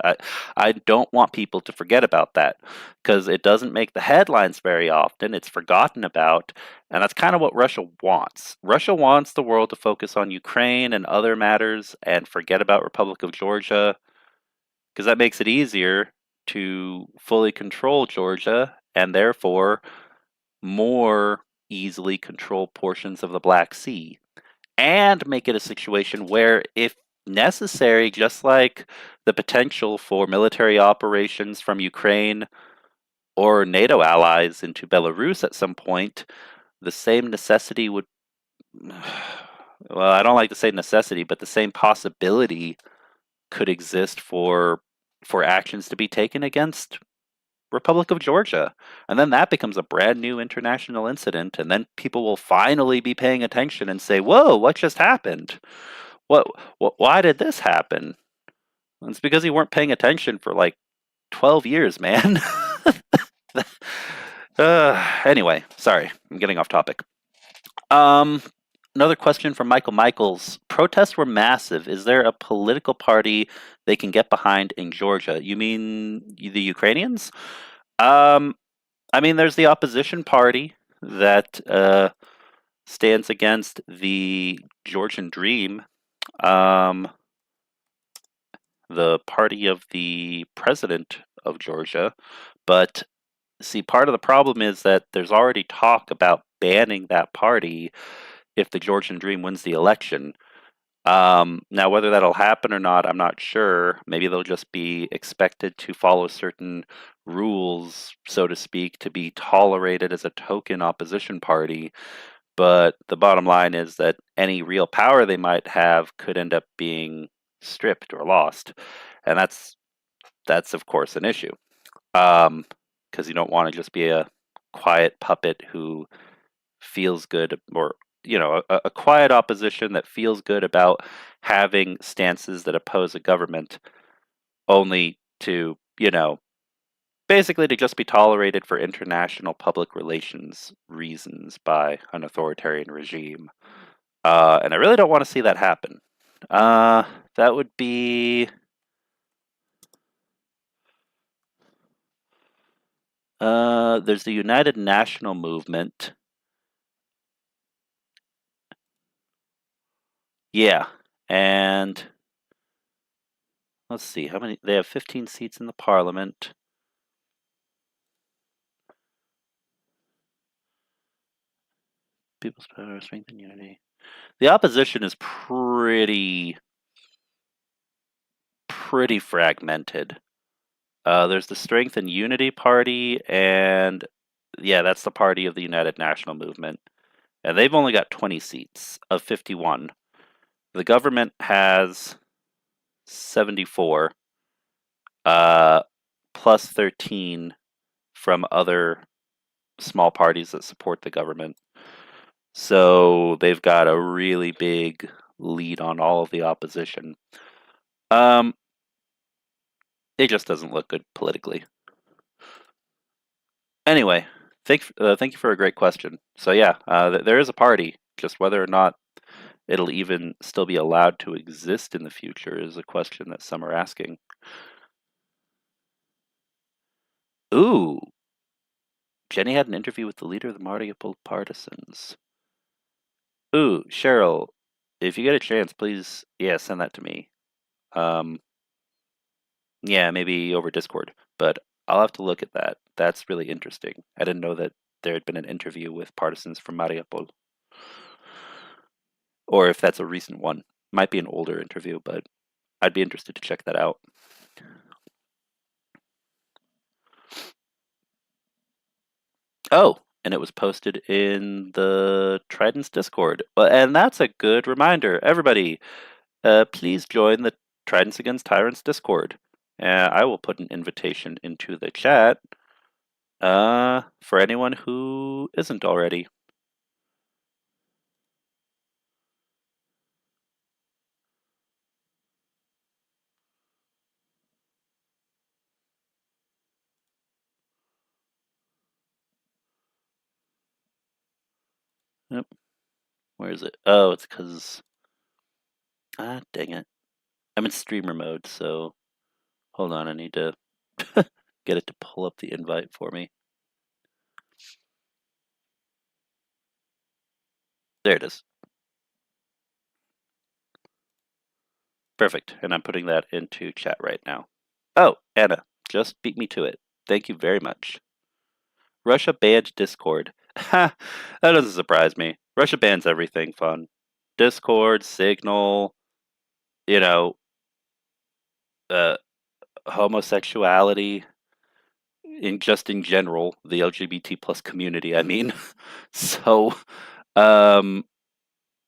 I don't want people to forget about that because it doesn't make the headlines very often. It's forgotten about. And that's kind of what Russia wants. Russia wants the world to focus on Ukraine and other matters and forget about Republic of Georgia because that makes it easier to fully control Georgia and therefore more easily control portions of the Black Sea and make it a situation where, if necessary, just like the potential for military operations from Ukraine or NATO allies into Belarus at some point, the same necessity would, well, I don't like to say necessity, but the same possibility could exist for actions to be taken against Republic of Georgia. And then that becomes a brand new international incident, and then people will finally be paying attention and say, whoa, what just happened? Why did this happen? And it's because you weren't paying attention for like 12 years, man. Anyway, sorry, I'm getting off topic. Another question from Michaels. Protests were massive. Is there a political party they can get behind in Georgia? You mean the Ukrainians? There's the opposition party that stands against the Georgian Dream, the party of the president of Georgia. But see, part of the problem is that there's already talk about banning that party if the Georgian Dream wins the election. Now, whether that'll happen or not, I'm not sure. Maybe they'll just be expected to follow certain rules, so to speak, to be tolerated as a token opposition party. But the bottom line is that any real power they might have could end up being stripped or lost. And that's of course an issue. Because you don't want to just be a quiet puppet who feels good, or a quiet opposition that feels good about having stances that oppose a government, only to, basically to just be tolerated for international public relations reasons by an authoritarian regime. And I really don't want to see that happen. That would be... there's the United National Movement. Yeah, and let's see, how many? They have 15 seats in the parliament. People's power, strength, and unity. The opposition is pretty fragmented. There's the Strength and Unity Party, and yeah, that's the party of the United National Movement. And they've only got 20 seats of 51. The government has 74, plus 13 from other small parties that support the government. So they've got a really big lead on all of the opposition. It just doesn't look good politically. Anyway, thank you for a great question. So yeah, there is a party, just whether or not it'll even still be allowed to exist in the future is a question that some are asking. Ooh, Jenny had an interview with the leader of the Mariupol partisans. Ooh, Cheryl, if you get a chance, please, yeah, send that to me. Um, yeah, maybe over Discord, but I'll have to look at that. That's really interesting. I didn't know that there had been an interview with partisans from Mariupol, or if that's a recent one. Might be an older interview, but I'd be interested to check that out. Oh, and it was posted in the Tridents Discord. Well, and that's a good reminder. Everybody, please join the Tridents Against Tyrants Discord. I will put an invitation into the chat for anyone who isn't already. Yep. Where is it? Oh, it's because... Ah, dang it. I'm in streamer mode, so hold on, I need to get it to pull up the invite for me. There it is. Perfect, and I'm putting that into chat right now. Oh, Anna, just beat me to it. Thank you very much. Russia banned Discord. Ha! That doesn't surprise me. Russia bans everything fun. Discord, Signal, you know, uh, homosexuality, in general, the LGBT plus community, I mean. So, um,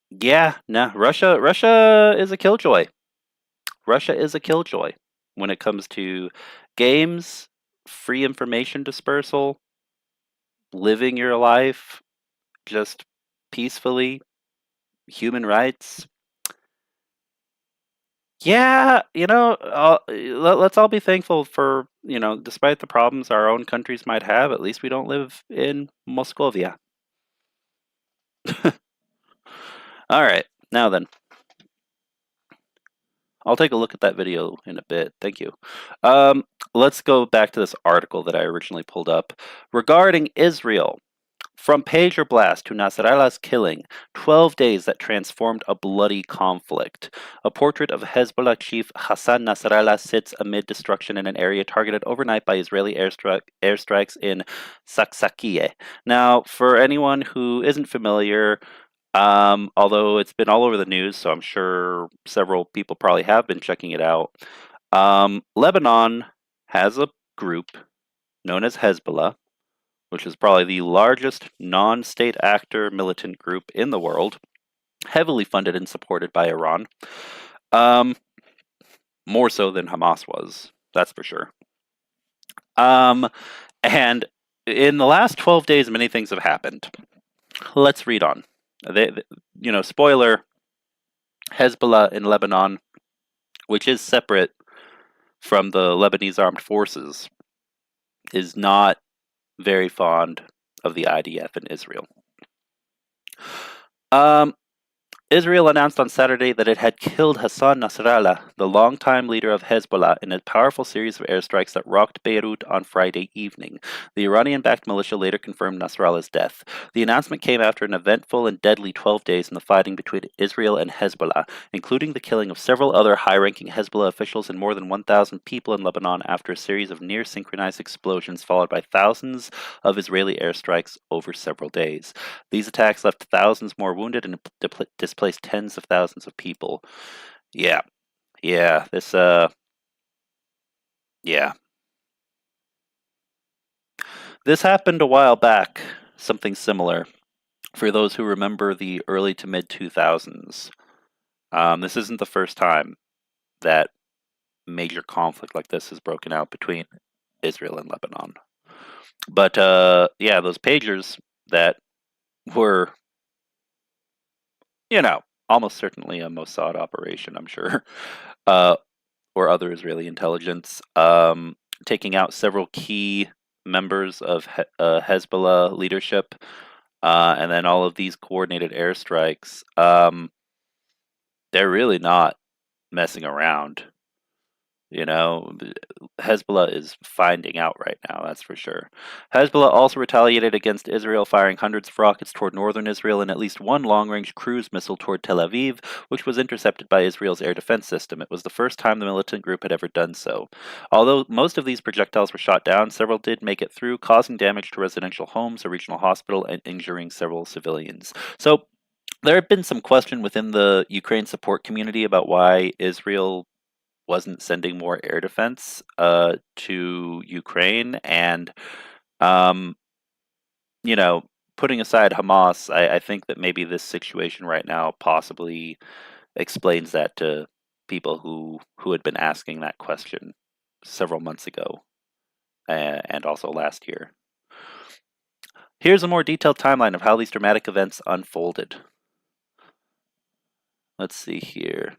yeah, nah, Russia is a killjoy. Russia is a killjoy when it comes to games, free information dispersal, living your life just peacefully, human rights. Yeah, let's all be thankful for, despite the problems our own countries might have, at least we don't live in Moscovia. All right, now then. I'll take a look at that video in a bit. Thank you. Let's go back to this article that I originally pulled up regarding Israel. From pager blast to Nasrallah's killing, 12 days that transformed a bloody conflict. A portrait of Hezbollah chief Hassan Nasrallah sits amid destruction in an area targeted overnight by Israeli airstrikes in Saksakieh. Now, for anyone who isn't familiar, although it's been all over the news, so I'm sure several people probably have been checking it out, Lebanon has a group known as Hezbollah, which is probably the largest non-state actor militant group in the world, heavily funded and supported by Iran. More so than Hamas was, that's for sure. And in the last 12 days, many things have happened. Let's read on. Spoiler, Hezbollah in Lebanon, which is separate from the Lebanese armed forces, is not very fond of the IDF in Israel. Israel announced on Saturday that it had killed Hassan Nasrallah, the longtime leader of Hezbollah, in a powerful series of airstrikes that rocked Beirut on Friday evening. The Iranian-backed militia later confirmed Nasrallah's death. The announcement came after an eventful and deadly 12 days in the fighting between Israel and Hezbollah, including the killing of several other high-ranking Hezbollah officials and more than 1,000 people in Lebanon after a series of near-synchronized explosions followed by thousands of Israeli airstrikes over several days. These attacks left thousands more wounded and displaced tens of thousands of people. Yeah. This happened a while back, something similar, for those who remember the early to mid 2000s. This isn't the first time that major conflict like this has broken out between Israel and Lebanon. But those pagers that were, almost certainly a Mossad operation, I'm sure, or other Israeli intelligence, taking out several key members of Hezbollah leadership, and then all of these coordinated airstrikes. they're really not messing around. You know, Hezbollah is finding out right now, that's for sure. Hezbollah also retaliated against Israel, firing hundreds of rockets toward northern Israel and at least one long range cruise missile toward Tel Aviv, which was intercepted by Israel's air defense system. It was the first time the militant group had ever done so. Although most of these projectiles were shot down, several did make it through, causing damage to residential homes, a regional hospital, and injuring several civilians. So, there have been some question within the Ukraine support community about why Israel wasn't sending more air defense to Ukraine, and um, you know, putting aside Hamas, I think that maybe this situation right now possibly explains that to people who had been asking that question several months ago and also last year. Here's a more detailed timeline of how these dramatic events unfolded. Let's see here.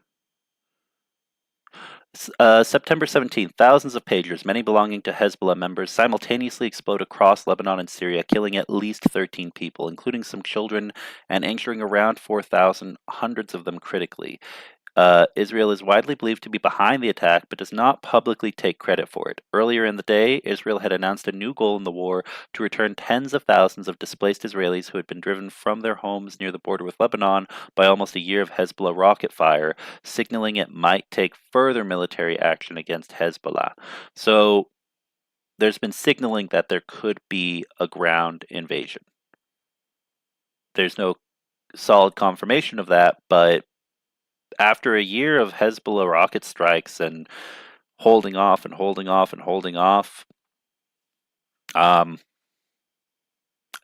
September 17th, thousands of pagers, many belonging to Hezbollah members, simultaneously explode across Lebanon and Syria, killing at least 13 people, including some children, and injuring around 4,000, hundreds of them critically. Israel is widely believed to be behind the attack, but does not publicly take credit for it. Earlier in the day, Israel had announced a new goal in the war to return tens of thousands of displaced Israelis who had been driven from their homes near the border with Lebanon by almost a year of Hezbollah rocket fire, signaling it might take further military action against Hezbollah. So there's been signaling that there could be a ground invasion. There's no solid confirmation of that, but after a year of Hezbollah rocket strikes and holding off and holding off and holding off, um,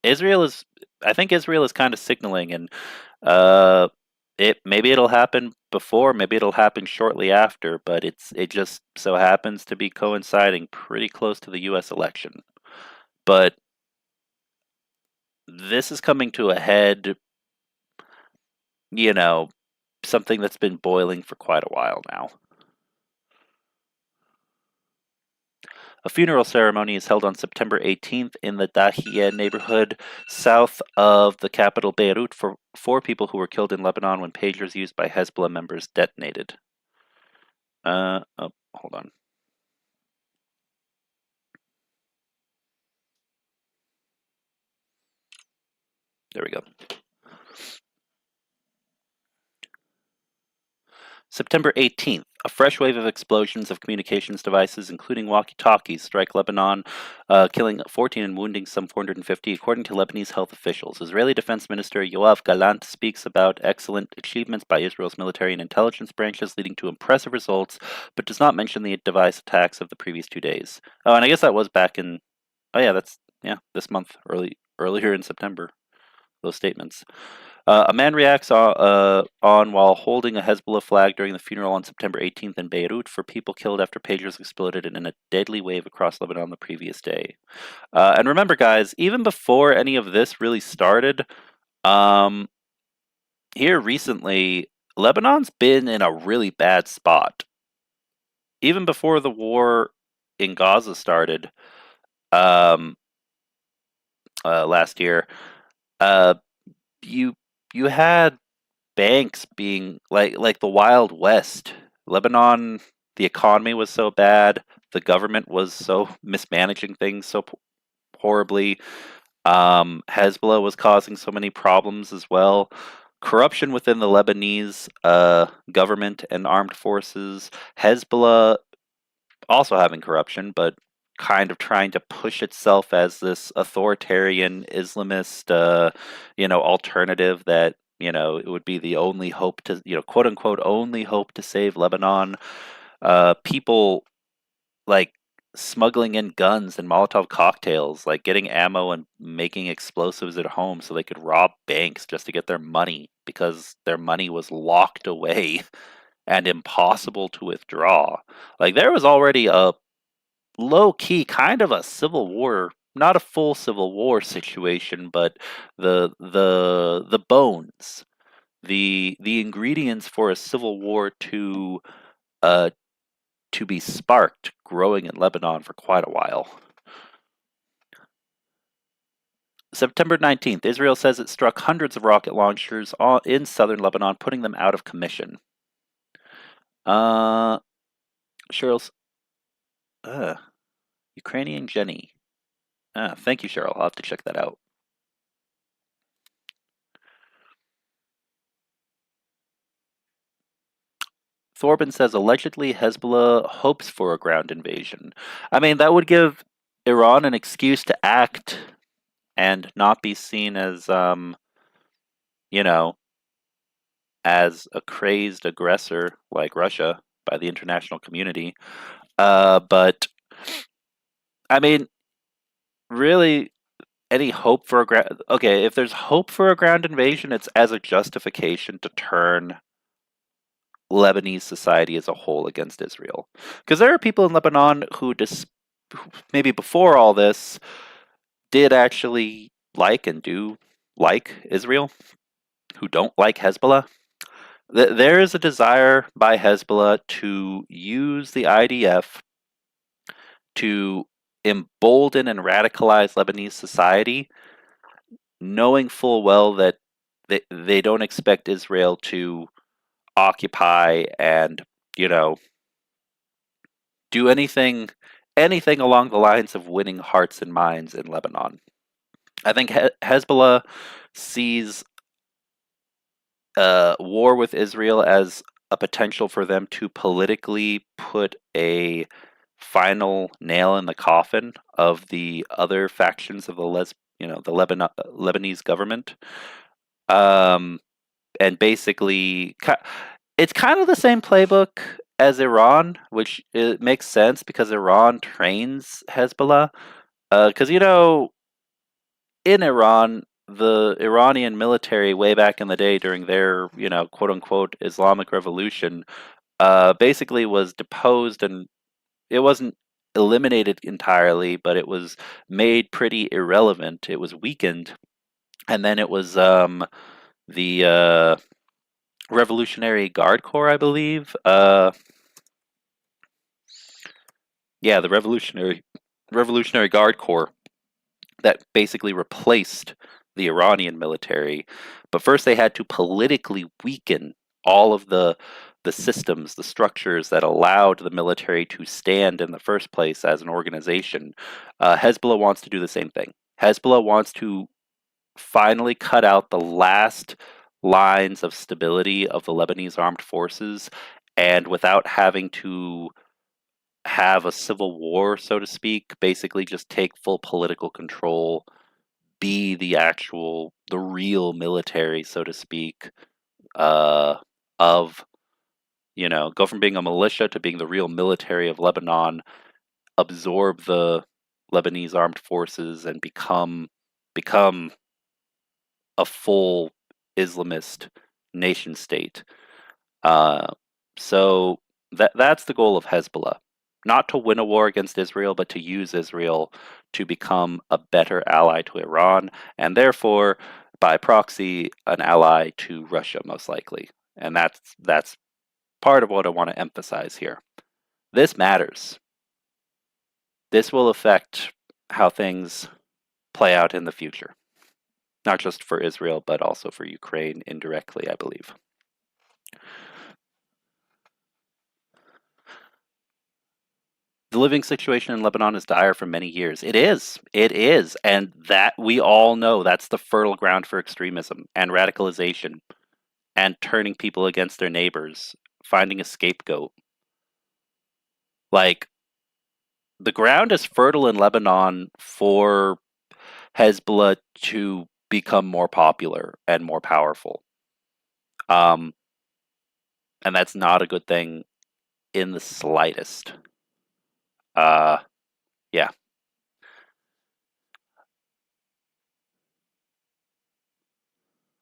Israel is. I think Israel is kind of signaling, and maybe it'll happen before, maybe it'll happen shortly after, but it just so happens to be coinciding pretty close to the U.S. election. But this is coming to a head. You know, something that's been boiling for quite a while now. A funeral ceremony is held on September 18th in the Dahieh neighborhood south of the capital Beirut for 4 people who were killed in Lebanon when pagers used by Hezbollah members detonated. Oh, hold on. There we go. September 18th, a fresh wave of explosions of communications devices, including walkie-talkies, strike Lebanon, killing 14 and wounding some 450, according to Lebanese health officials. Israeli Defense Minister Yoav Gallant speaks about excellent achievements by Israel's military and intelligence branches, leading to impressive results, but does not mention the device attacks of the previous 2 days. Oh, and I guess that was back in. Oh yeah, this month, earlier in September. Those statements. A man reacts on while holding a Hezbollah flag during the funeral on September 18th in Beirut for people killed after pagers exploded in a deadly wave across Lebanon the previous day. And remember, guys, even before any of this really started, here recently, Lebanon's been in a really bad spot. Even before the war in Gaza started last year, you you had banks being like the Wild West. Lebanon, the economy was so bad, the government was so mismanaging things so horribly. Hezbollah was causing so many problems as well. Corruption within the Lebanese government and armed forces. Hezbollah also having corruption, but kind of trying to push itself as this authoritarian Islamist, alternative that it would be the only hope to, quote unquote, only hope to save Lebanon. People like smuggling in guns and Molotov cocktails, like getting ammo and making explosives at home so they could rob banks just to get their money because their money was locked away and impossible to withdraw. Like there was already a low key kind of a civil war, not a full civil war situation, but the bones, the ingredients for a civil war uh to be sparked growing in Lebanon for quite a while. September 19th, Israel says it struck hundreds of rocket launchers in southern Lebanon, putting them out of commission. Uh, Cheryl's uh, Ukrainian Jenny. Thank you, Cheryl. I'll have to check that out. Thorben says allegedly Hezbollah hopes for a ground invasion. I mean, that would give Iran an excuse to act and not be seen as, you know, as a crazed aggressor like Russia by the international community. But I mean, really, any hope for a ground? Okay, if there's hope for a ground invasion, it's as a justification to turn Lebanese society as a whole against Israel. Because there are people in Lebanon who, maybe before all this, did actually like and do like Israel, who don't like Hezbollah. There is a desire by Hezbollah to use the IDF to embolden and radicalize Lebanese society, knowing full well that they don't expect Israel to occupy and, you know, do anything along the lines of winning hearts and minds in Lebanon. I think Hezbollah sees war with Israel as a potential for them to politically put a final nail in the coffin of the other factions of the Lebanese government. Um, and basically, it's kind of the same playbook as Iran, which it makes sense because Iran trains Hezbollah. Because in Iran, the Iranian military way back in the day during their quote unquote Islamic Revolution, basically was deposed, and it wasn't eliminated entirely, but it was made pretty irrelevant. It was weakened, and then it was the Revolutionary Guard Corps, I believe. Yeah, the Revolutionary Guard Corps that basically replaced the Iranian military. But first, they had to politically weaken all of the systems, the structures that allowed the military to stand in the first place as an organization. Hezbollah wants to do the same thing. Hezbollah wants to finally cut out the last lines of stability of the Lebanese armed forces, and without having to have a civil war, so to speak, basically just take full political control, be the real military, so to speak, of, go from being a militia to being the real military of Lebanon, absorb the Lebanese armed forces, and become a full Islamist nation state. So that's the goal of Hezbollah. Not to win a war against Israel, but to use Israel to become a better ally to Iran, and therefore, by proxy, an ally to Russia, most likely. And that's part of what I want to emphasize here. This matters. This will affect how things play out in the future. Not just for Israel, but also for Ukraine indirectly, I believe. The living situation in Lebanon is dire for many years. It is. It is. And that we all know that's the fertile ground for extremism and radicalization and turning people against their neighbors, finding a scapegoat. Like, the ground is fertile in Lebanon for Hezbollah to become more popular and more powerful. And that's not a good thing in the slightest. Yeah.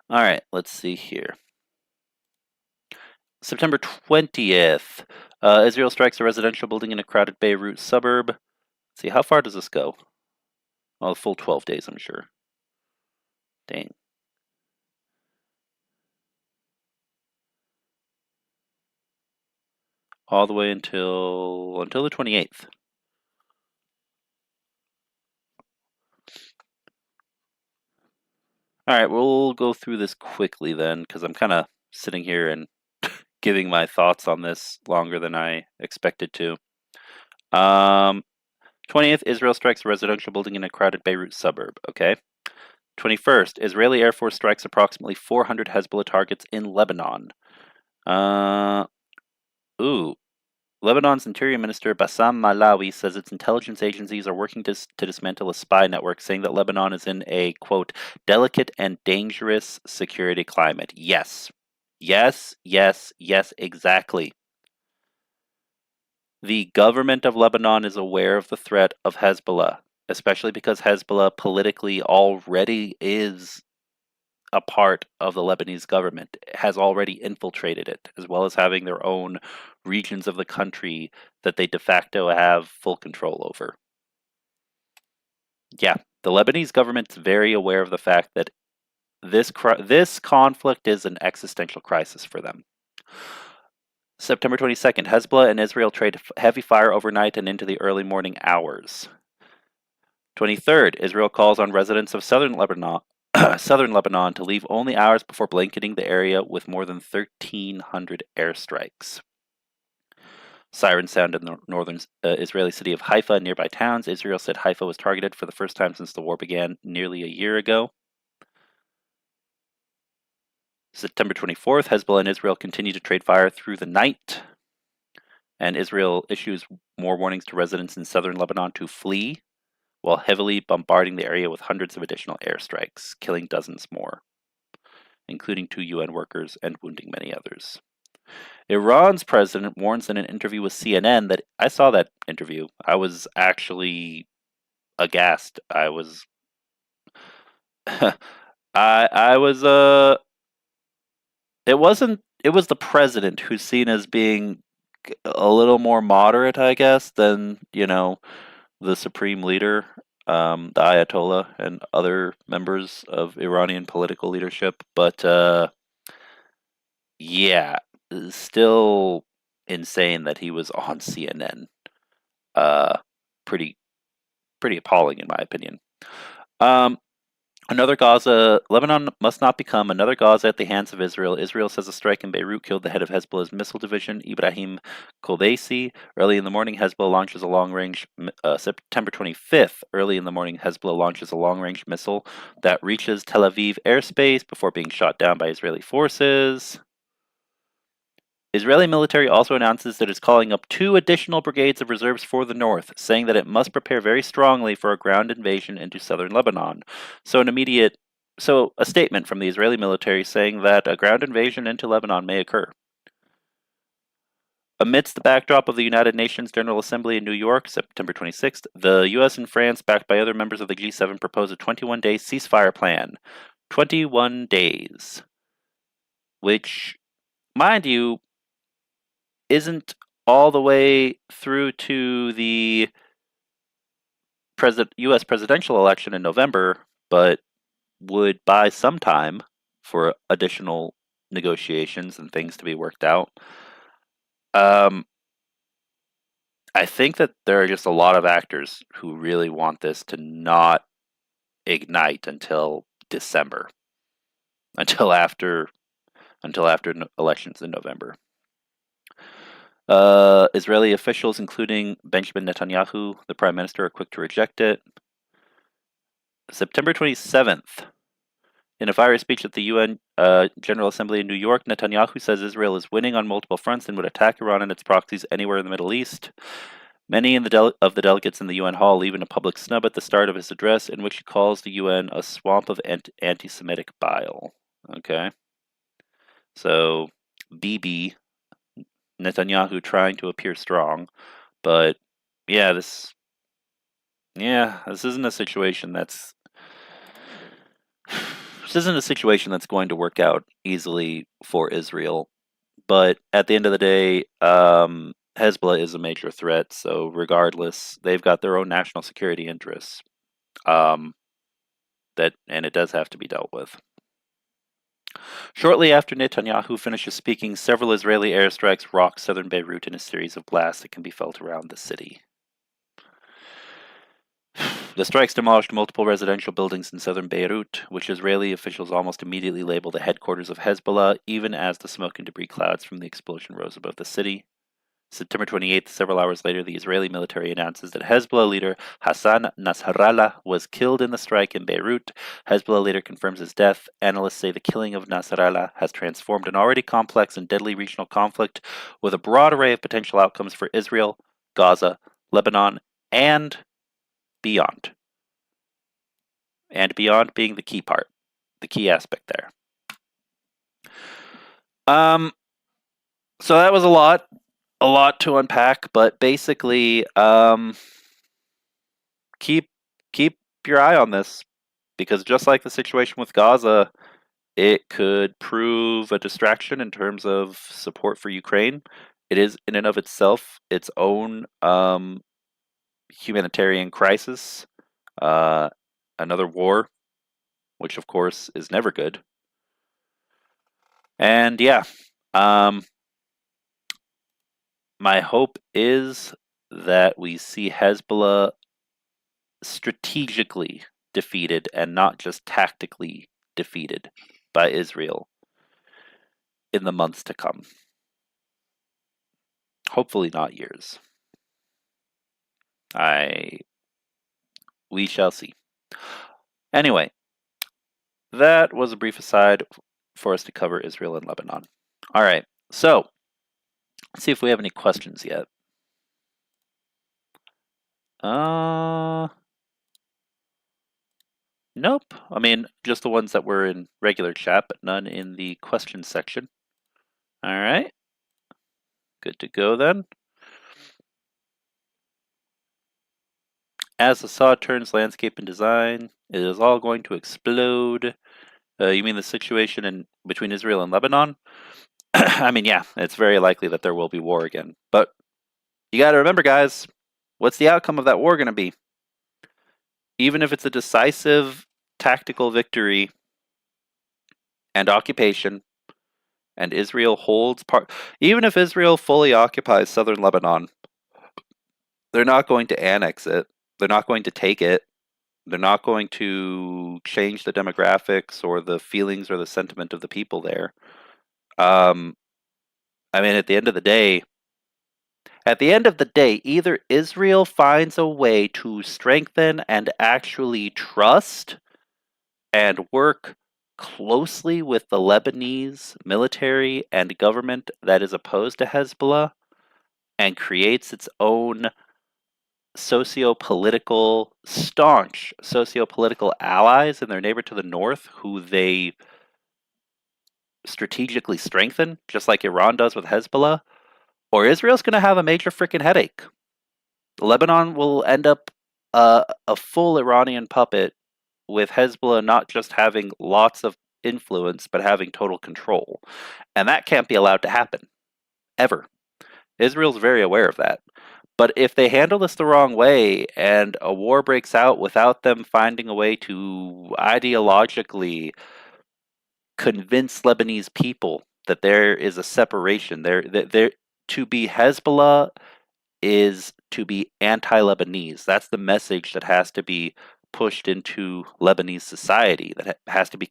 All right, let's see here. September 20th, Israel strikes a residential building in a crowded Beirut suburb. Let's see, how far does this go? Well, a full 12 days, I'm sure. Dang. All the way until the 28th. All right, we'll go through this quickly then, because I'm kind of sitting here and giving my thoughts on this longer than I expected to. 20th, Israel strikes a residential building in a crowded Beirut suburb. Okay. 21st, Israeli Air Force strikes approximately 400 Hezbollah targets in Lebanon. Lebanon's Interior Minister Bassam Malawi says its intelligence agencies are working to dismantle a spy network, saying that Lebanon is in a, quote, delicate and dangerous security climate. Yes. Yes, yes, yes, exactly. The government of Lebanon is aware of the threat of Hezbollah, especially because Hezbollah politically already is a part of the Lebanese government, has already infiltrated it, as well as having their own regions of the country that they de facto have full control over. Yeah, the Lebanese government's very aware of the fact that this conflict is an existential crisis for them. September 22nd, Hezbollah and Israel trade heavy fire overnight and into the early morning hours. 23rd, Israel calls on residents of southern Lebanon to leave only hours before blanketing the area with more than 1,300 airstrikes. Sirens sound in the northern Israeli city of Haifa and nearby towns. Israel said Haifa was targeted for the first time since the war began nearly a year ago. September 24th, Hezbollah and Israel continue to trade fire through the night, and Israel issues more warnings to residents in southern Lebanon to flee, while heavily bombarding the area with hundreds of additional airstrikes, killing dozens more, including 2 UN workers and wounding many others. Iran's president warns in an interview with CNN that I saw that interview. I was actually aghast. I was it was the president who's seen as being a little more moderate, I guess, than, the supreme leader, the Ayatollah, and other members of Iranian political leadership. But yeah, still insane that he was on CNN. Pretty appalling, in my opinion. Another Gaza, Lebanon must not become another Gaza at the hands of Israel. Israel says a strike in Beirut killed the head of Hezbollah's missile division, Ibrahim Kobeisi. Early in the morning, Hezbollah launches a long-range, September 25th, early in the morning, Hezbollah launches a long-range missile that reaches Tel Aviv airspace before being shot down by Israeli forces. Israeli military also announces that it's calling up 2 additional brigades of reserves for the north, saying that it must prepare very strongly for a ground invasion into southern Lebanon. So a statement from the Israeli military saying that a ground invasion into Lebanon may occur. Amidst the backdrop of the United Nations General Assembly in New York, September 26th, the U.S. and France, backed by other members of the G7, propose a 21-day ceasefire plan. 21 days. Which, mind you, isn't all the way through to the U.S. presidential election in November, but would buy some time for additional negotiations and things to be worked out. I think that there are just a lot of actors who really want this to not ignite until December, until after elections in November. Israeli officials, including Benjamin Netanyahu, the prime minister, are quick to reject it. September 27th, in a fiery speech at the UN General Assembly in New York, Netanyahu says Israel is winning on multiple fronts and would attack Iran and its proxies anywhere in the Middle East. Many of the delegates in the UN hall leave in a public snub at the start of his address, in which he calls the UN a swamp of anti-Semitic bile. Okay, so Bibi Netanyahu trying to appear strong, but this isn't a situation that's going to work out easily for Israel. But at the end of the day, Hezbollah is a major threat, so regardless, they've got their own national security interests. And it does have to be dealt with. Shortly after Netanyahu finishes speaking, several Israeli airstrikes rock southern Beirut in a series of blasts that can be felt around the city. The strikes demolished multiple residential buildings in southern Beirut, which Israeli officials almost immediately labeled the headquarters of Hezbollah, even as the smoke and debris clouds from the explosion rose above the city. September 28th, several hours later, the Israeli military announces that Hezbollah leader Hassan Nasrallah was killed in the strike in Beirut. Hezbollah later confirms his death. Analysts say the killing of Nasrallah has transformed an already complex and deadly regional conflict with a broad array of potential outcomes for Israel, Gaza, Lebanon, and beyond. And beyond being the key part, the key aspect there. So that was a lot to unpack, but basically, keep your eye on this, because just like the situation with Gaza, it could prove a distraction in terms of support for Ukraine. It is in and of itself its own humanitarian crisis, another war, which of course is never good. And yeah, my hope is that we see Hezbollah strategically defeated and not just tactically defeated by Israel in the months to come. Hopefully not years. We shall see. Anyway, that was a brief aside for us to cover Israel and Lebanon. All right, so let's see if we have any questions yet. Nope. I mean, just the ones that were in regular chat, but none in the question section. All right. Good to go then. As Assad turns landscape and design, it is all going to explode. You mean the situation between Israel and Lebanon? I mean, yeah, it's very likely that there will be war again. But you got to remember, guys, what's the outcome of that war going to be? Even if it's a decisive tactical victory and occupation, and Israel holds part, even if Israel fully occupies southern Lebanon, they're not going to annex it. They're not going to take it. They're not going to change the demographics or the feelings or the sentiment of the people there. I mean, at the end of the day, either Israel finds a way to strengthen and actually trust and work closely with the Lebanese military and government that is opposed to Hezbollah and creates its own staunch socio-political allies in their neighbor to the north who they strategically strengthen, just like Iran does with Hezbollah, or Israel's going to have a major freaking headache. Lebanon will end up a full Iranian puppet, with Hezbollah not just having lots of influence, but having total control. And that can't be allowed to happen. Ever. Israel's very aware of that. But if they handle this the wrong way, and a war breaks out without them finding a way to ideologically convince Lebanese people that there is a separation, to be Hezbollah is to be anti-Lebanese. That's the message that has to be pushed into Lebanese society. That has to be,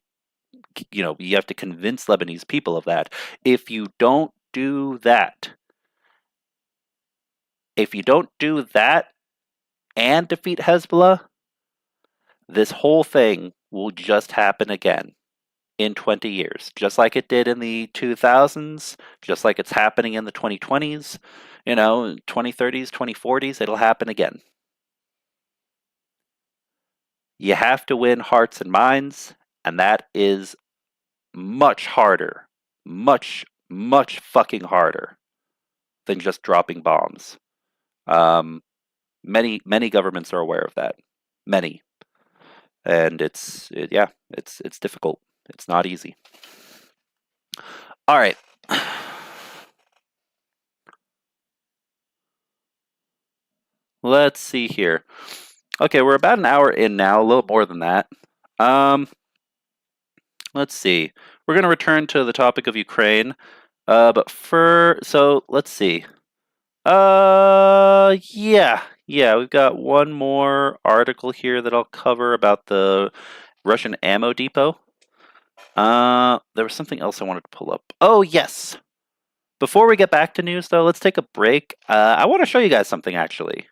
you have to convince Lebanese people of that. If you don't do that, and defeat Hezbollah, this whole thing will just happen again in 20 years, just like it did in the 2000s, just like it's happening in the 2020s, 2030s, 2040s, it'll happen again. You have to win hearts and minds, and that is much harder, much fucking harder than just dropping bombs. Many governments are aware of that. Many. And it's difficult. It's not easy. All right. Let's see here. Okay, we're about an hour in now, a little more than that. Let's see. We're going to return to the topic of Ukraine. So let's see. Yeah, Yeah, we've got one more article here that I'll cover about the Russian ammo depot. There was something else I wanted to pull up. Oh, yes. Before we get back to news, though, let's take a break. I want to show you guys something, actually.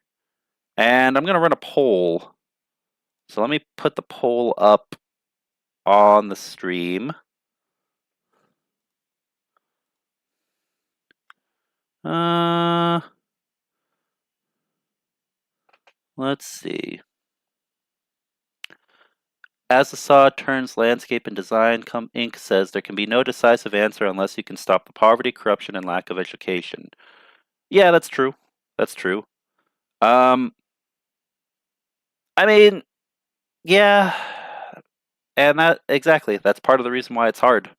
And I'm going to run a poll. So let me put the poll up on the stream. Let's see. As the Saw turns landscape and design, Inc. says there can be no decisive answer unless you can stop the poverty, corruption, and lack of education. Yeah, that's true. That's true. I mean, yeah, and that's part of the reason why it's hard.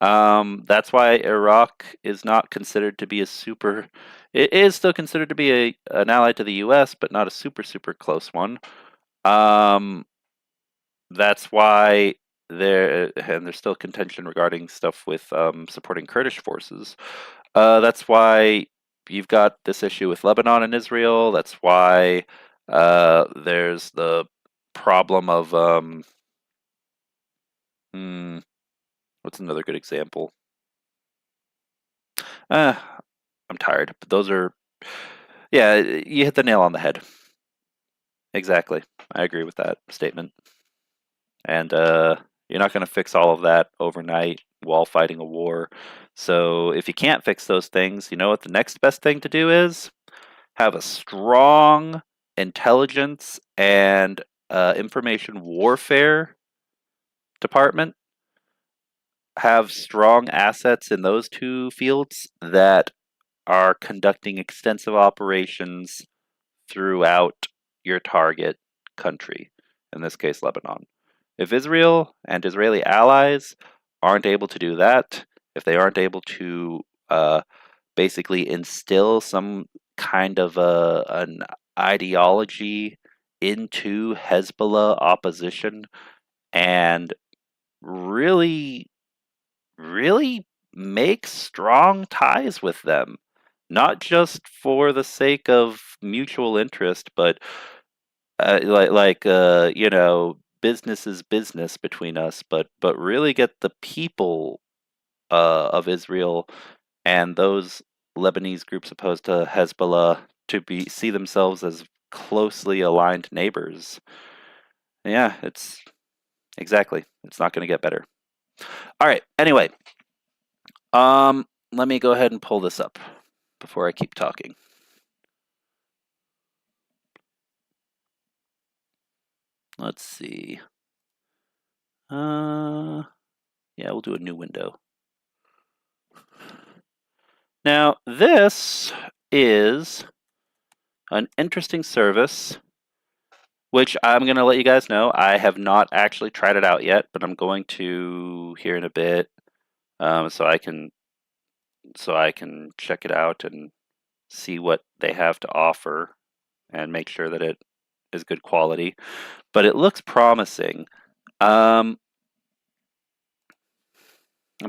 That's why Iraq is not considered to be a super. It is still considered to be an ally to the U.S., but not a super close one. That's why there's still contention regarding stuff with supporting Kurdish forces. That's why you've got this issue with Lebanon and Israel. That's why there's the problem of what's another good example? I'm tired, but those are, yeah, you hit the nail on the head. Exactly. I agree with that statement. And you're not going to fix all of that overnight while fighting a war. So if you can't fix those things, you know what the next best thing to do is? Have a strong intelligence and information warfare department. Have strong assets in those two fields that are conducting extensive operations throughout your target country, in this case, Lebanon. If Israel and Israeli allies aren't able to do that, if they aren't able to basically instill some kind of an ideology into Hezbollah opposition and really, really make strong ties with them, not just for the sake of mutual interest, but business is business between us, but really get the people of Israel and those Lebanese groups opposed to Hezbollah to see themselves as closely aligned neighbors. Yeah, it's exactly. It's not going to get better. All right. Anyway, let me go ahead and pull this up before I keep talking. Let's see. Yeah, we'll do a new window. Now, this is an interesting service, which I'm going to let you guys know. I have not actually tried it out yet, but I'm going to here in a bit, so I can check it out and see what they have to offer and make sure that it is good quality. But it looks promising. I'm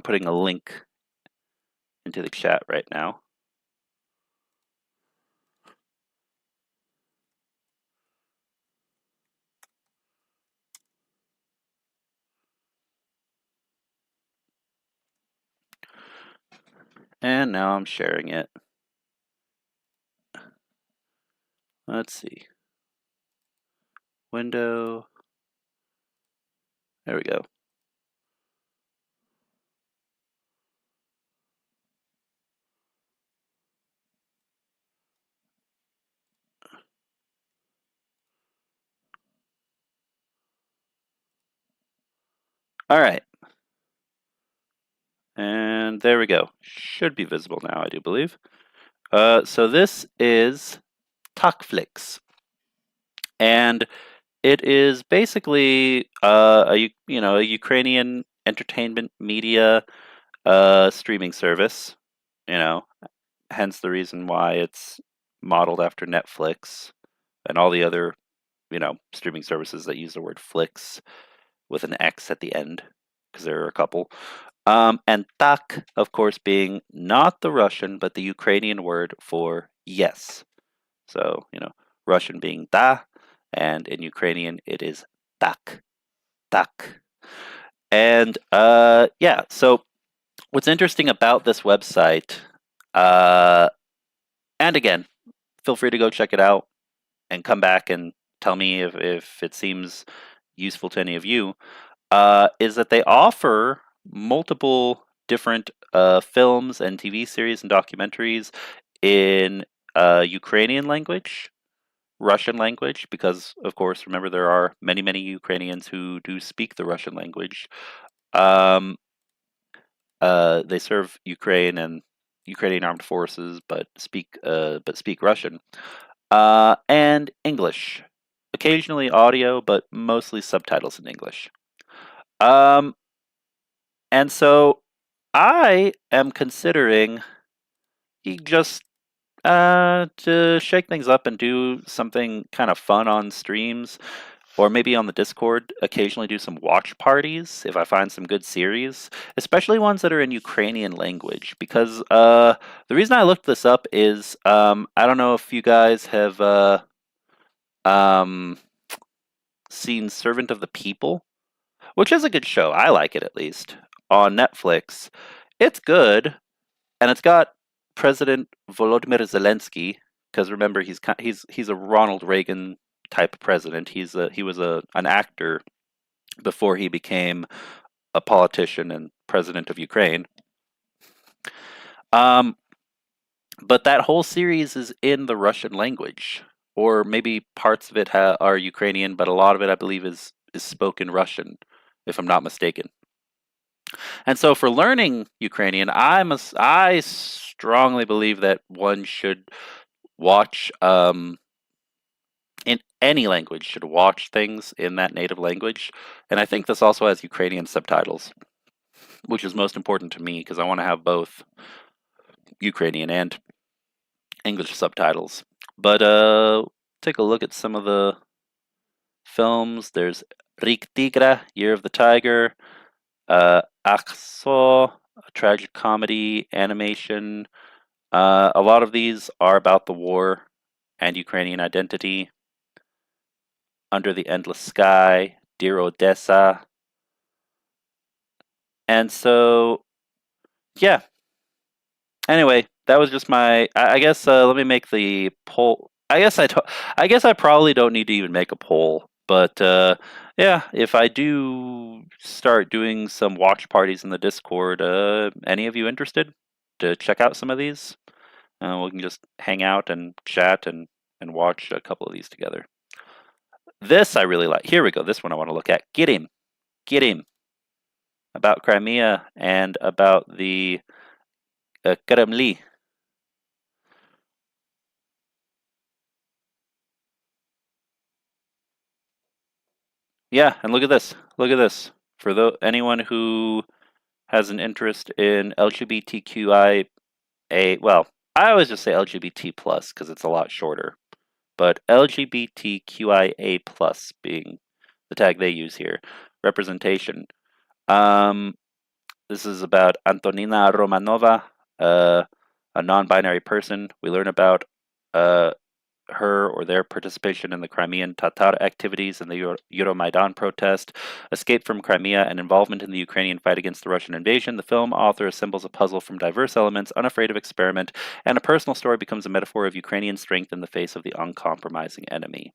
putting a link into the chat right now. And now I'm sharing it. Let's see. Window. There we go. All right. And there we go. Should be visible now, I do believe. So this is Takflix. And it is basically a Ukrainian entertainment media streaming service. Hence the reason why it's modeled after Netflix and all the other streaming services that use the word flicks with an X at the end, because there are a couple. And tak, of course, being not the Russian but the Ukrainian word for yes. So Russian being da, and in Ukrainian it is tak, tak. And yeah, so what's interesting about this website, uh, and again, feel free to go check it out and come back and tell me if it seems useful to any of you, is that they offer multiple different films and TV series and documentaries in Ukrainian language, Russian language, because of course, remember there are many, many Ukrainians who do speak the Russian language. Um, they serve Ukraine and Ukrainian armed forces, but speak Russian and English. Occasionally audio, but mostly subtitles in English. Um, and so I am considering just to shake things up and do something kind of fun on streams, or maybe on the Discord, occasionally do some watch parties if I find some good series, especially ones that are in Ukrainian language. Because the reason I looked this up is I don't know if you guys have um, seen Servant of the People, which is a good show. I like it at least on Netflix. It's good, and it's got President Volodymyr Zelensky. Because remember, he's a Ronald Reagan type president. He was an actor before he became a politician and president of Ukraine. Um, but that whole series is in the Russian language, or maybe parts of it are Ukrainian, but a lot of it, I believe, is spoken Russian, if I'm not mistaken. And so, for learning Ukrainian, I strongly believe that one should watch in any language should watch things in that native language, and I think this also has Ukrainian subtitles, which is most important to me because I want to have both Ukrainian and English subtitles. But take a look at some of the films. There's Rik Tigra, Year of the Tiger, Akso, a tragic comedy animation. A lot of these are about the war and Ukrainian identity. Under the Endless Sky, Dear Odessa. And so, yeah. Anyway, that was just my. I guess let me make the poll. I guess I probably don't need to even make a poll, but yeah, if I do start doing some watch parties in the Discord, any of you interested to check out some of these? We can just hang out and chat and watch a couple of these together. This I really like. Here we go. This one I want to look at. Get him. About Crimea and about the Kremlin. Yeah, and look at this. Look at this. For anyone who has an interest in LGBTQIA, well, I always just say LGBT plus because it's a lot shorter, but LGBTQIA plus being the tag they use here, representation. This is about Antonina Romanova, a non-binary person. We learn about her or their participation in the Crimean Tatar activities and the Euromaidan protest, escape from Crimea, and involvement in the Ukrainian fight against the Russian invasion. The film author assembles a puzzle from diverse elements, unafraid of experiment, and a personal story becomes a metaphor of Ukrainian strength in the face of the uncompromising enemy.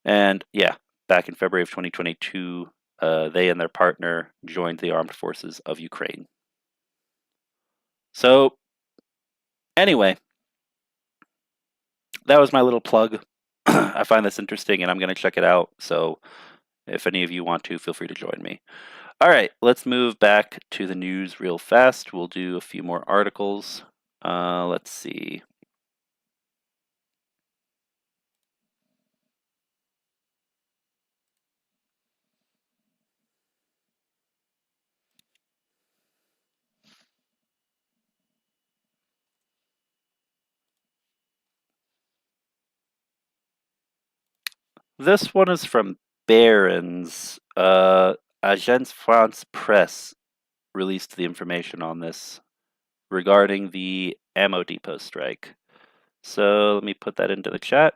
And yeah, back in February of 2022, they and their partner joined the armed forces of Ukraine. So, anyway, that was my little plug. I find this interesting and I'm going to check it out. So, if any of you want to, feel free to join me. All right, let's move back to the news real fast. We'll do a few more articles. Let's see. This one is from Barron's. Agence France Presse released the information on this regarding the ammo depot strike. So let me put that into the chat.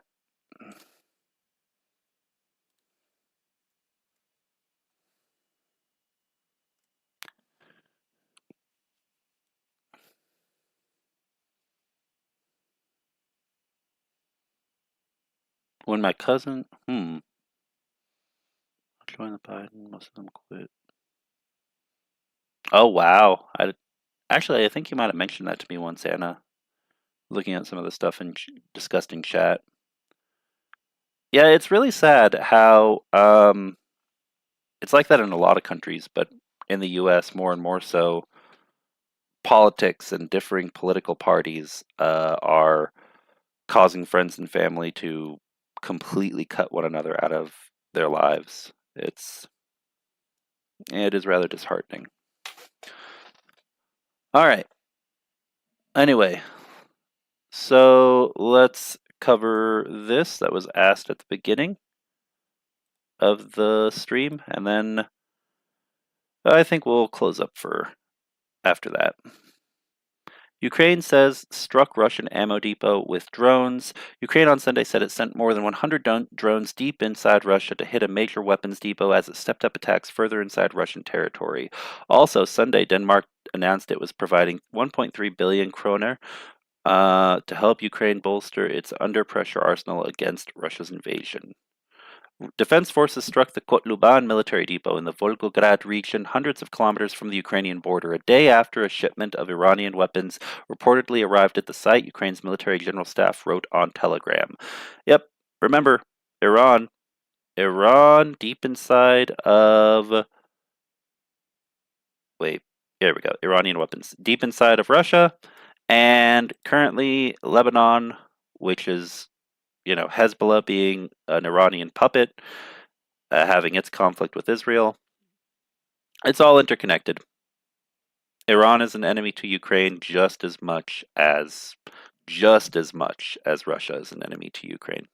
When my cousin, join the Biden, most of them quit. Oh wow! I think you might have mentioned that to me once, Anna. Looking at some of the stuff and discussed in chat. Yeah, it's really sad how it's like that in a lot of countries, but in the U.S. more and more so. Politics and differing political parties are causing friends and family to completely cut one another out of their lives. It is rather disheartening. All right. Anyway, so let's cover this that was asked at the beginning of the stream, and then I think we'll close up for after that. Ukraine says struck Russian ammo depot with drones. Ukraine on Sunday said it sent more than 100 drones deep inside Russia to hit a major weapons depot as it stepped up attacks further inside Russian territory. Also, Sunday, Denmark announced it was providing 1.3 billion kroner to help Ukraine bolster its under pressure arsenal against Russia's invasion. Defense forces struck the Kotluban military depot in the Volgograd region, hundreds of kilometers from the Ukrainian border, a day after a shipment of Iranian weapons reportedly arrived at the site, Ukraine's military general staff wrote on Telegram. Yep, remember, Iran deep inside of... Wait, here we go. Iranian weapons deep inside of Russia, and currently Lebanon, which is, Hezbollah being an Iranian puppet, having its conflict with Israel. It's all interconnected. Iran is an enemy to Ukraine just as much as Russia is an enemy to Ukraine.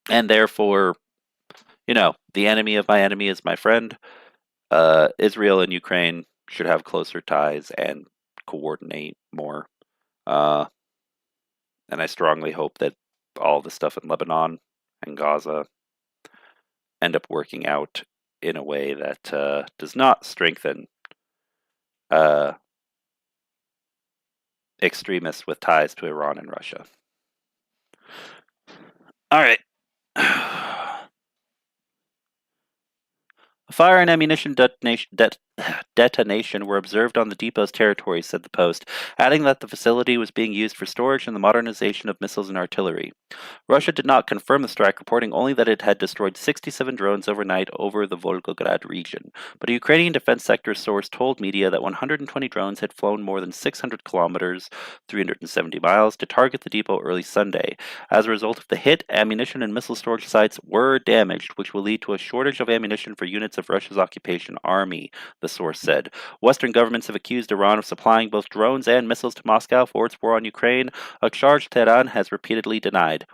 And therefore, the enemy of my enemy is my friend. Israel and Ukraine should have closer ties and coordinate more. And I strongly hope that all the stuff in Lebanon and Gaza end up working out in a way that does not strengthen extremists with ties to Iran and Russia. All right. A fire and ammunition detonation were observed on the depot's territory, said the Post, adding that the facility was being used for storage and the modernization of missiles and artillery. Russia did not confirm the strike, reporting only that it had destroyed 67 drones overnight over the Volgograd region. But a Ukrainian defense sector source told media that 120 drones had flown more than 600 kilometers, 370 miles, to target the depot early Sunday. As a result of the hit, ammunition and missile storage sites were damaged, which will lead to a shortage of ammunition for units of Russia's occupation army, the source said. Western governments have accused Iran of supplying both drones and missiles to Moscow for its war on Ukraine, a charge Tehran has repeatedly denied.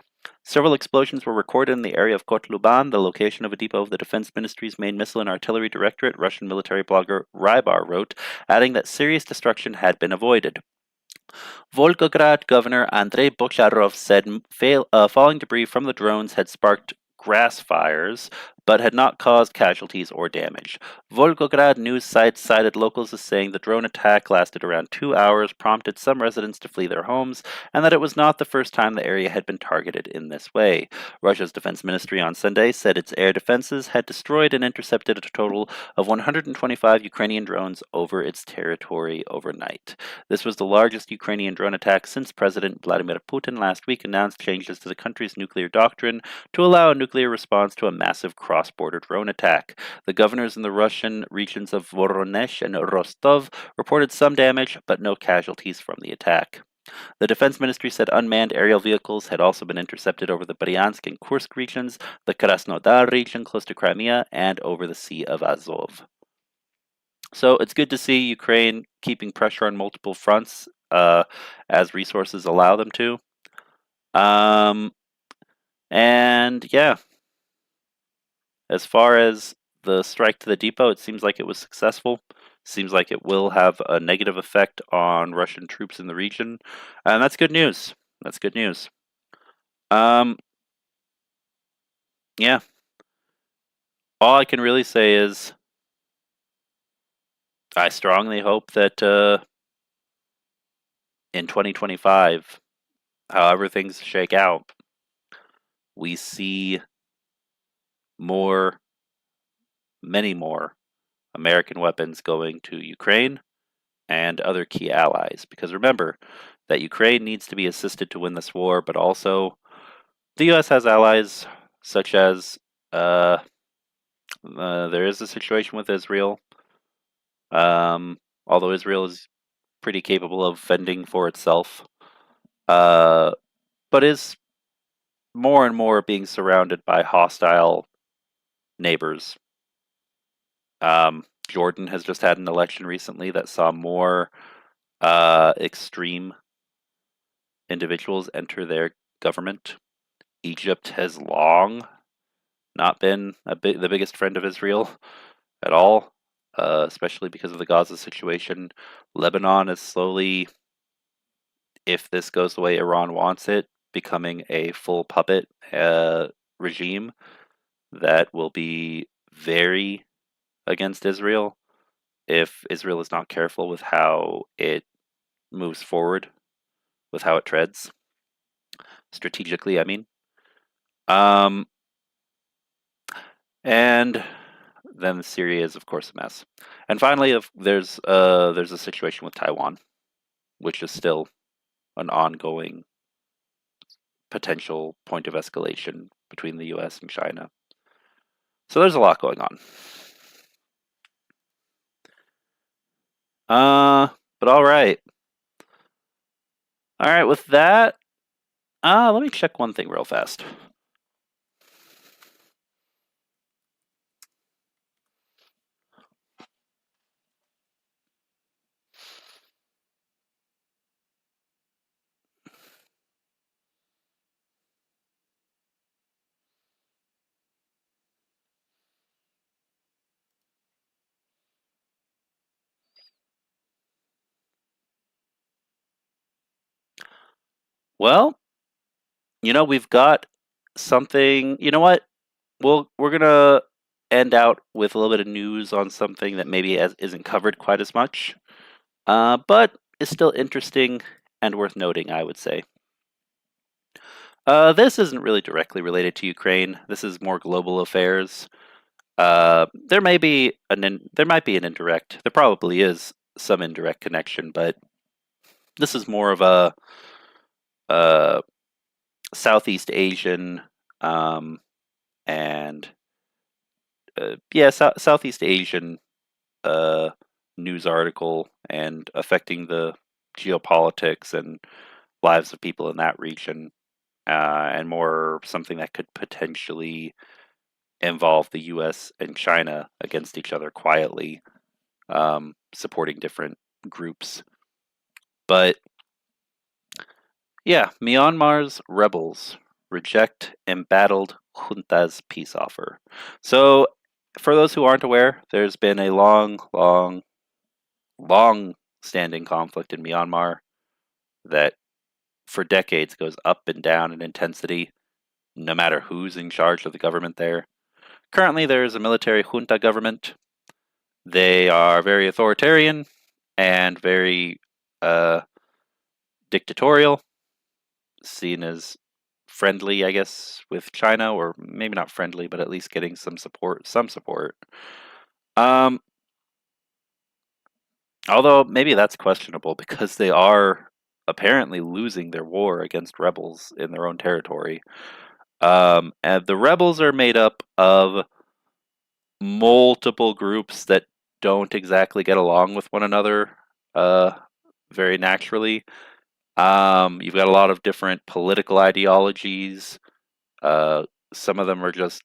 Several explosions were recorded in the area of Kotluban, the location of a depot of the Defense Ministry's main missile and artillery directorate, Russian military blogger Rybar wrote, adding that serious destruction had been avoided. Volgograd Governor Andrei Bocharov said falling debris from the drones had sparked grass fires, but had not caused casualties or damage. Volgograd news sites cited locals as saying the drone attack lasted around 2 hours, prompted some residents to flee their homes, and that it was not the first time the area had been targeted in this way. Russia's defense ministry on Sunday said its air defenses had destroyed and intercepted a total of 125 Ukrainian drones over its territory overnight. This was the largest Ukrainian drone attack since President Vladimir Putin last week announced changes to the country's nuclear doctrine to allow a nuclear response to a massive cross-border drone attack. The governors in the Russian regions of Voronezh and Rostov reported some damage, but no casualties from the attack. The Defense Ministry said unmanned aerial vehicles had also been intercepted over the Bryansk and Kursk regions, the Krasnodar region close to Crimea, and over the Sea of Azov. So it's good to see Ukraine keeping pressure on multiple fronts as resources allow them to. And yeah, as far as the strike to the depot, it seems like it was successful. seems like it will have a negative effect on Russian troops in the region, and that's good news. That's good news. Yeah, all I can really say is I strongly hope that in 2025, however things shake out, we see more, many more American weapons going to Ukraine and other key allies. Because remember that Ukraine needs to be assisted to win this war, but also the U.S. has allies such as uh, there is a situation with Israel. Although Israel is pretty capable of fending for itself, uh, but is more and more being surrounded by hostile neighbors. Jordan has just had an election recently that saw more extreme individuals enter their government. Egypt has long not been the biggest friend of Israel at all, especially because of the Gaza situation. Lebanon is slowly, if this goes the way Iran wants it, becoming a full puppet regime that will be very against Israel if Israel is not careful with how it moves forward, with how it treads strategically. I mean, um, and then Syria is of course a mess. And finally, there's a situation with Taiwan, which is still an ongoing potential point of escalation between the U.S. and China. So there's a lot going on. But all right. All right, with that, let me check one thing real fast. Well, we've got something. You know what? We're gonna end out with a little bit of news on something that maybe isn't covered quite as much, but is still interesting and worth noting, I would say. This isn't really directly related to Ukraine. This is more global affairs. There may be there might be an indirect. There probably is some indirect connection, but this is more of a uh, Southeast Asian and yeah, Southeast Asian uh, news article and affecting the geopolitics and lives of people in that region, and more something that could potentially involve the U.S. and China against each other quietly, supporting different groups. But yeah, Myanmar's rebels reject embattled junta's peace offer. So, for those who aren't aware, there's been a long standing conflict in Myanmar that for decades goes up and down in intensity, no matter who's in charge of the government there. Currently, there is a military junta government. They are very authoritarian and very uh, dictatorial, seen as friendly, I guess, with China, or maybe not friendly, but at least getting some support. Um, Although maybe that's questionable because they are apparently losing their war against rebels in their own territory. And the rebels are made up of multiple groups that don't exactly get along with one another uh, very naturally. You've got a lot of different political ideologies. Some of them are just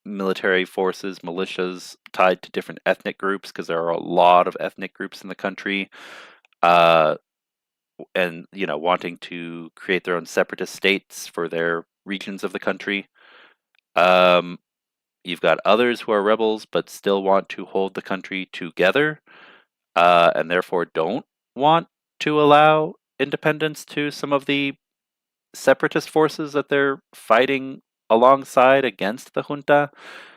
military forces, militias tied to different ethnic groups because there are a lot of ethnic groups in the country. Uh, and wanting to create their own separatist states for their regions of the country. Um, You've got others who are rebels but still want to hold the country together, and therefore don't want to allow independence to some of the separatist forces that they're fighting alongside against the junta.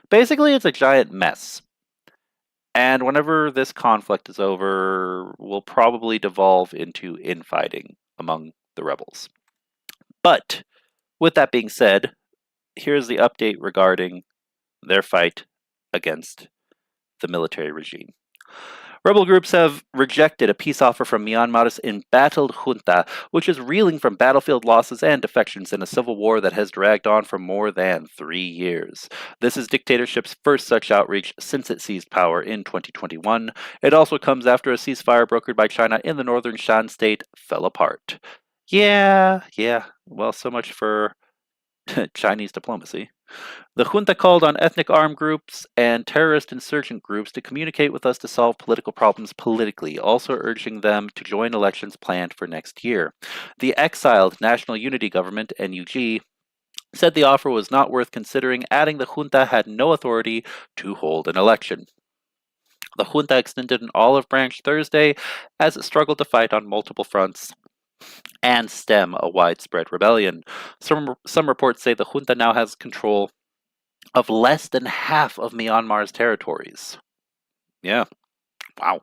Basically, it's a giant mess. And whenever this conflict is over, will probably devolve into infighting among the rebels. But with that being said, here's the update regarding their fight against the military regime. Rebel groups have rejected a peace offer from Myanmar's embattled junta, which is reeling from battlefield losses and defections in a civil war that has dragged on for more than 3 years. This is dictatorship's first such outreach since it seized power in 2021. It also comes after a ceasefire brokered by China in the northern Shan state fell apart. Yeah, well, so much for Chinese diplomacy. The junta called on ethnic armed groups and terrorist insurgent groups to communicate with us to solve political problems politically, also urging them to join elections planned for next year. The exiled National Unity Government, NUG, said the offer was not worth considering, adding the junta had no authority to hold an election. The junta extended an olive branch Thursday as it struggled to fight on multiple fronts and stem a widespread rebellion. Some reports say the junta now has control of less than half of Myanmar's territories. Yeah. Wow.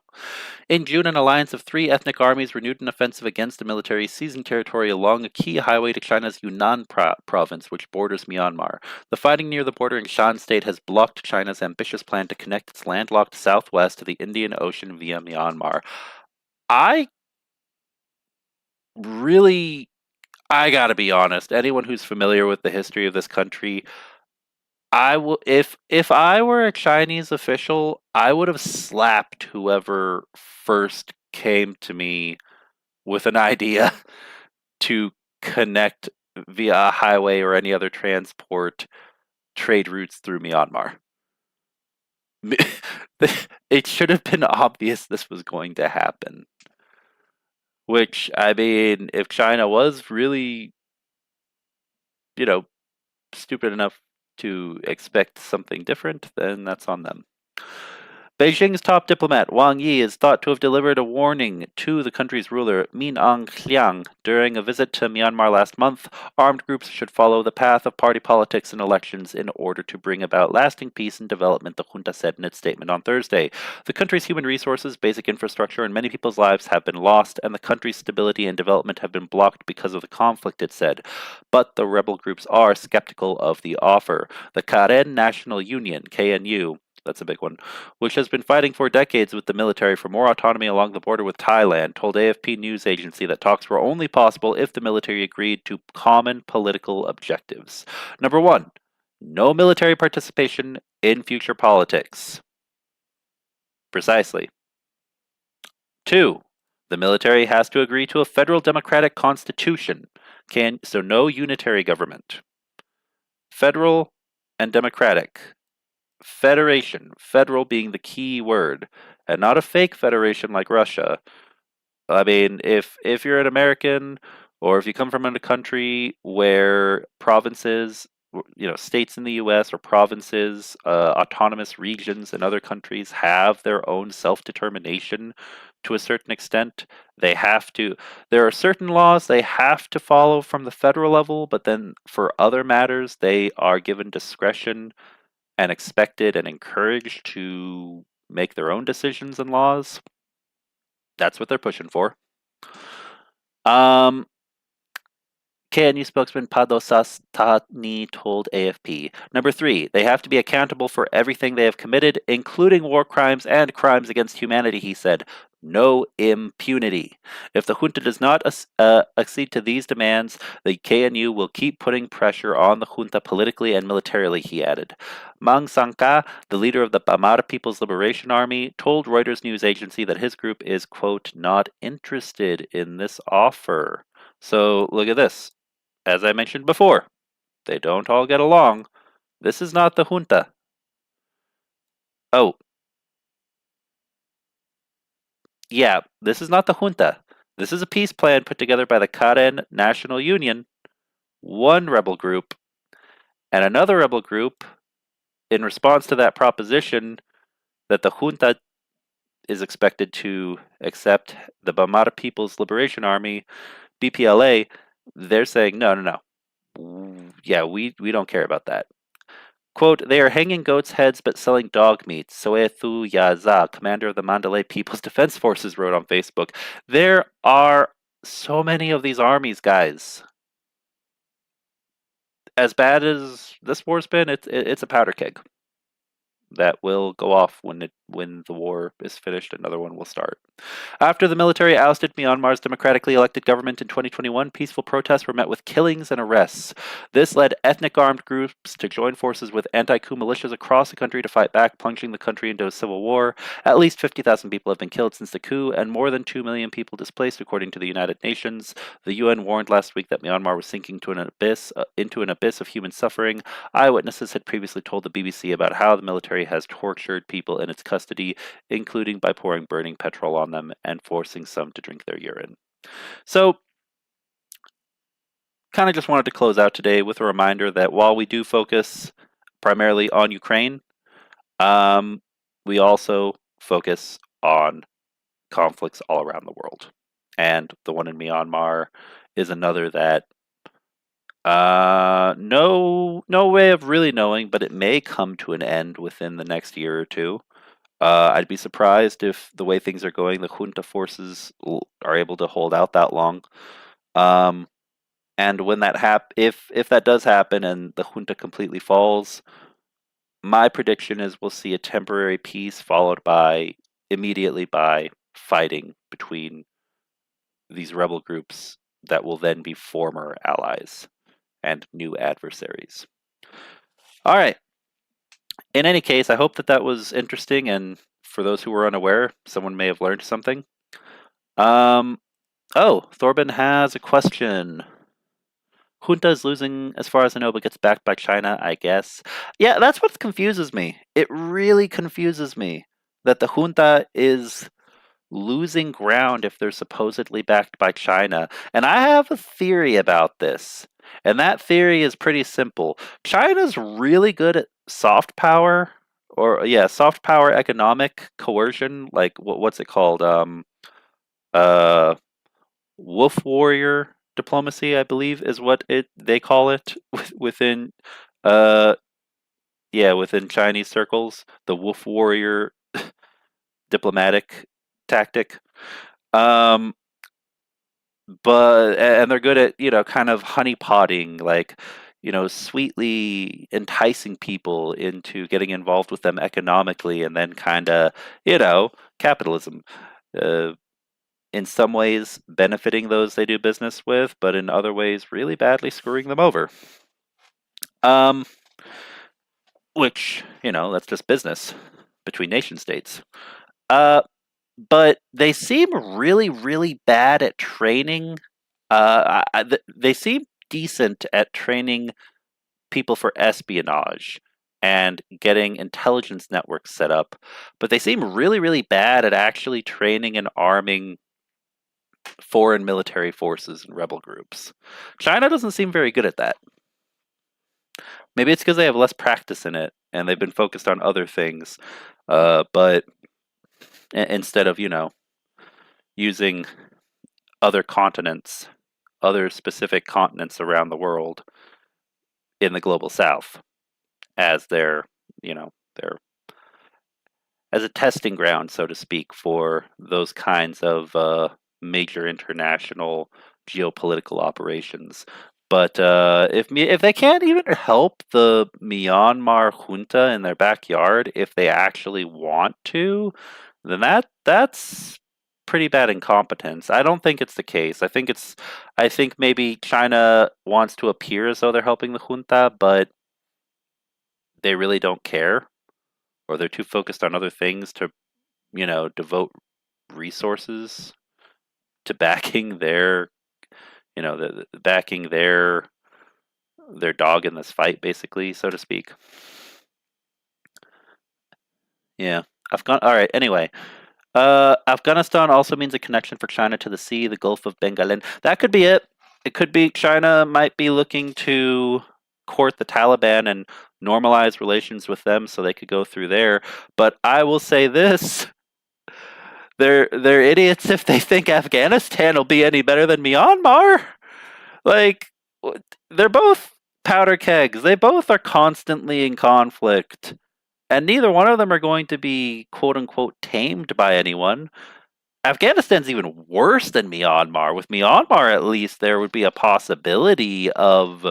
In June, an alliance of 3 ethnic armies renewed an offensive against the military seizing territory along a key highway to China's Yunnan province, which borders Myanmar. The fighting near the border in Shan state has blocked China's ambitious plan to connect its landlocked southwest to the Indian Ocean via Myanmar. I gotta be honest, anyone who's familiar with the history of this country, I will if I were a Chinese official, I would have slapped whoever first came to me with an idea to connect via a highway or any other transport trade routes through Myanmar. It should have been obvious this was going to happen. Which, I mean, if China was really, stupid enough to expect something different, then that's on them. Beijing's top diplomat Wang Yi is thought to have delivered a warning to the country's ruler Min Aung Hlaing during a visit to Myanmar last month. Armed groups should follow the path of party politics and elections in order to bring about lasting peace and development, the junta said in its statement on Thursday. The country's human resources, basic infrastructure, and many people's lives have been lost, and the country's stability and development have been blocked because of the conflict, it said. But the rebel groups are skeptical of the offer. The Karen National Union, KNU, that's a big one, which has been fighting for decades with the military for more autonomy along the border with Thailand, told AFP news agency that talks were only possible if the military agreed to common political objectives. Number 1, no military participation in future politics. Precisely. 2, the military has to agree to a federal democratic constitution, so no unitary government. Federal and democratic. Federation, federal being the key word, and not a fake federation like Russia. I mean, if you're an American or if you come from a country where provinces, states in the US or provinces, autonomous regions in other countries have their own self-determination to a certain extent, there are certain laws they have to follow from the federal level, but then for other matters, they are given discretion and expected and encouraged to make their own decisions and laws. That's what they're pushing for. KNU spokesman Padosas Tahani told AFP. Number 3, they have to be accountable for everything they have committed, including war crimes and crimes against humanity, he said. No impunity. If the junta does not accede to these demands, the KNU will keep putting pressure on the junta politically and militarily, he added. Mang Sangka, the leader of the Bamar People's Liberation Army, told Reuters news agency that his group is, quote, not interested in this offer. So look at this. As I mentioned before, they don't all get along. This is not the junta. Oh. Yeah, this is not the junta. This is a peace plan put together by the Karen National Union, one rebel group, and another rebel group in response to that proposition that the junta is expected to accept the Bamara People's Liberation Army, BPLA, they're saying, no. Yeah, we don't care about that. Quote, they are hanging goats' heads but selling dog meat, Soethu Yaza, commander of the Mandalay People's Defense Forces, wrote on Facebook. There are so many of these armies, guys. As bad as this war's been, it's a powder keg that will go off when the war is finished. Another one will start. After the military ousted Myanmar's democratically elected government in 2021, peaceful protests were met with killings and arrests. This led ethnic armed groups to join forces with anti-coup militias across the country to fight back, plunging the country into a civil war. At least 50,000 people have been killed since the coup, and more than 2 million people displaced, according to the United Nations. The UN warned last week that Myanmar was sinking into an abyss of human suffering. Eyewitnesses had previously told the BBC about how the military has tortured people in its custody, including by pouring burning petrol on them and forcing some to drink their urine. So, kind of just wanted to close out today with a reminder that while we do focus primarily on Ukraine, we also focus on conflicts all around the world. And the one in Myanmar is another that no way of really knowing, but it may come to an end within the next year or two. I'd be surprised if the way things are going, the junta forces are able to hold out that long. And when that if that does happen and the junta completely falls, my prediction is we'll see a temporary peace followed immediately by fighting between these rebel groups that will then be former allies and new adversaries. All right. In any case, I hope that was interesting, and for those who were unaware, someone may have learned something. Oh, Thorben has a question. Junta is losing, as far as I know, but gets backed by China, I guess. Yeah, that's what confuses me. It really confuses me that the junta is losing ground if they're supposedly backed by China. And I have a theory about this. And that theory is pretty simple. China's really good at soft power, soft power economic coercion, like what's it called? Wolf warrior diplomacy, I believe, is what they call it within within Chinese circles, the wolf warrior diplomatic tactic. And they're good at, kind of honeypotting, like, sweetly enticing people into getting involved with them economically, and then kind of, capitalism. In some ways benefiting those they do business with, but in other ways really badly screwing them over. Which, that's just business between nation states. But they seem really, really bad at training. They seem decent at training people for espionage and getting intelligence networks set up, but they seem really, really bad at actually training and arming foreign military forces and rebel groups. China doesn't seem very good at that. Maybe it's because they have less practice in it and they've been focused on other things, but instead of, using other continents, other specific continents around the world in the global south as their as a testing ground, so to speak, for those kinds of major international geopolitical operations. But if they can't even help the Myanmar junta in their backyard, if they actually want to, then that's pretty bad incompetence. I don't think it's the case. I think maybe China wants to appear as though they're helping the junta, but they really don't care, or they're too focused on other things to, devote resources to backing their, backing their dog in this fight, basically, so to speak. Yeah, all right. Anyway, Afghanistan also means a connection for China to the sea, the Gulf of Bengal. That could be it. It could be China might be looking to court the Taliban and normalize relations with them so they could go through there. But I will say this. They're idiots if they think Afghanistan will be any better than Myanmar. Like, they're both powder kegs. They both are constantly in conflict. And neither one of them are going to be quote unquote tamed by anyone. Afghanistan's even worse than Myanmar. With Myanmar, at least, there would be a possibility of,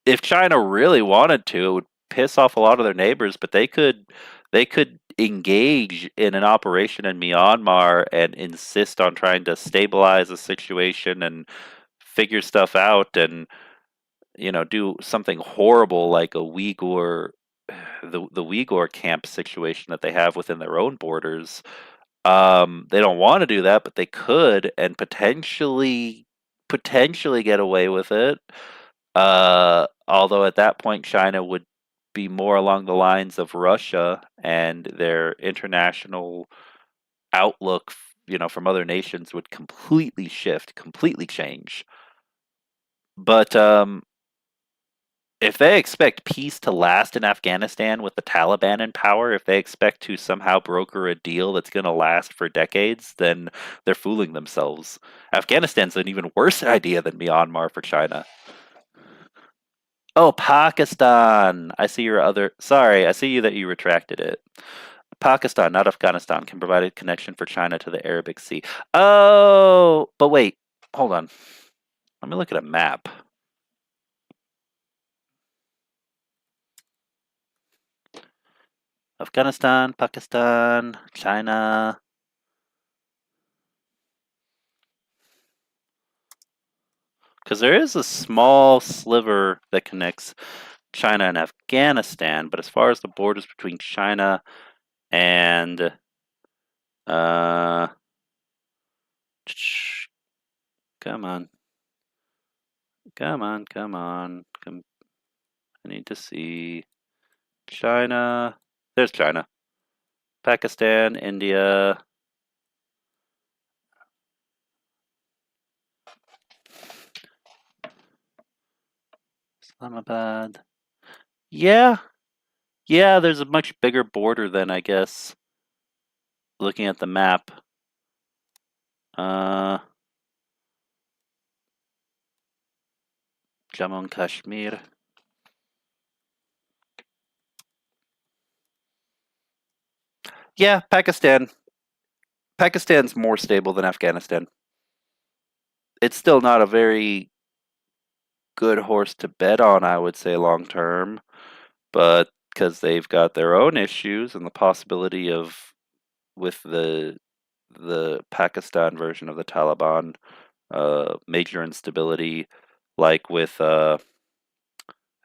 if China really wanted to, it would piss off a lot of their neighbors, but they could engage in an operation in Myanmar and insist on trying to stabilize the situation and figure stuff out and do something horrible like the Uyghur camp situation that they have within their own borders. They don't want to do that, but they could and potentially get away with it. Although at that point, China would be more along the lines of Russia, and their international outlook, from other nations would completely shift, completely change. But if they expect peace to last in Afghanistan with the Taliban in power, if they expect to somehow broker a deal that's going to last for decades, then they're fooling themselves. Afghanistan's an even worse idea than Myanmar for China. Oh, Pakistan. I see your other. Sorry, I see you that you retracted it. Pakistan, not Afghanistan, can provide a connection for China to the Arabic Sea. Oh, but wait. Hold on. Let me look at a map. Afghanistan, Pakistan, China. Because there is a small sliver that connects China and Afghanistan, but as far as the borders between China and come on. I need to see China. There's China. Pakistan, India. Islamabad. Yeah. Yeah, there's a much bigger border than, I guess, looking at the map. Jammu and Kashmir. Yeah, Pakistan. Pakistan's more stable than Afghanistan. It's still not a very good horse to bet on, I would say, long term, but because they've got their own issues and the possibility of, with the Pakistan version of the Taliban, major instability, like with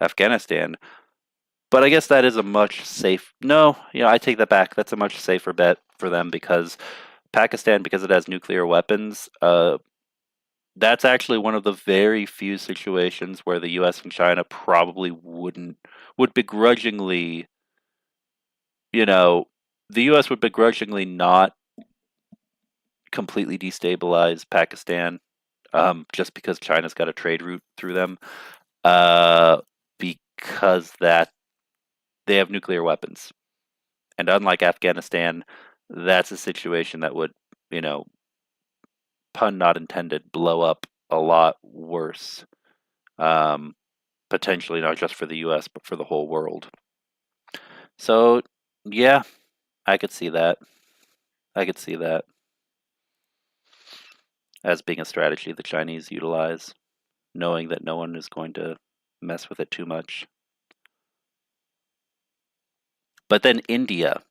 Afghanistan. But I guess that is a much safe. No, I take that back. That's a much safer bet for them because Pakistan, because it has nuclear weapons, that's actually one of the very few situations where the U.S. and China probably would begrudgingly, the U.S. would begrudgingly not completely destabilize Pakistan, just because China's got a trade route through them, because that they have nuclear weapons, and unlike Afghanistan, that's a situation that would, pun not intended, blow up a lot worse. Potentially not just for the U.S. but for the whole world. So, yeah, I could see that. I could see that as being a strategy the Chinese utilize, knowing that no one is going to mess with it too much. But then India,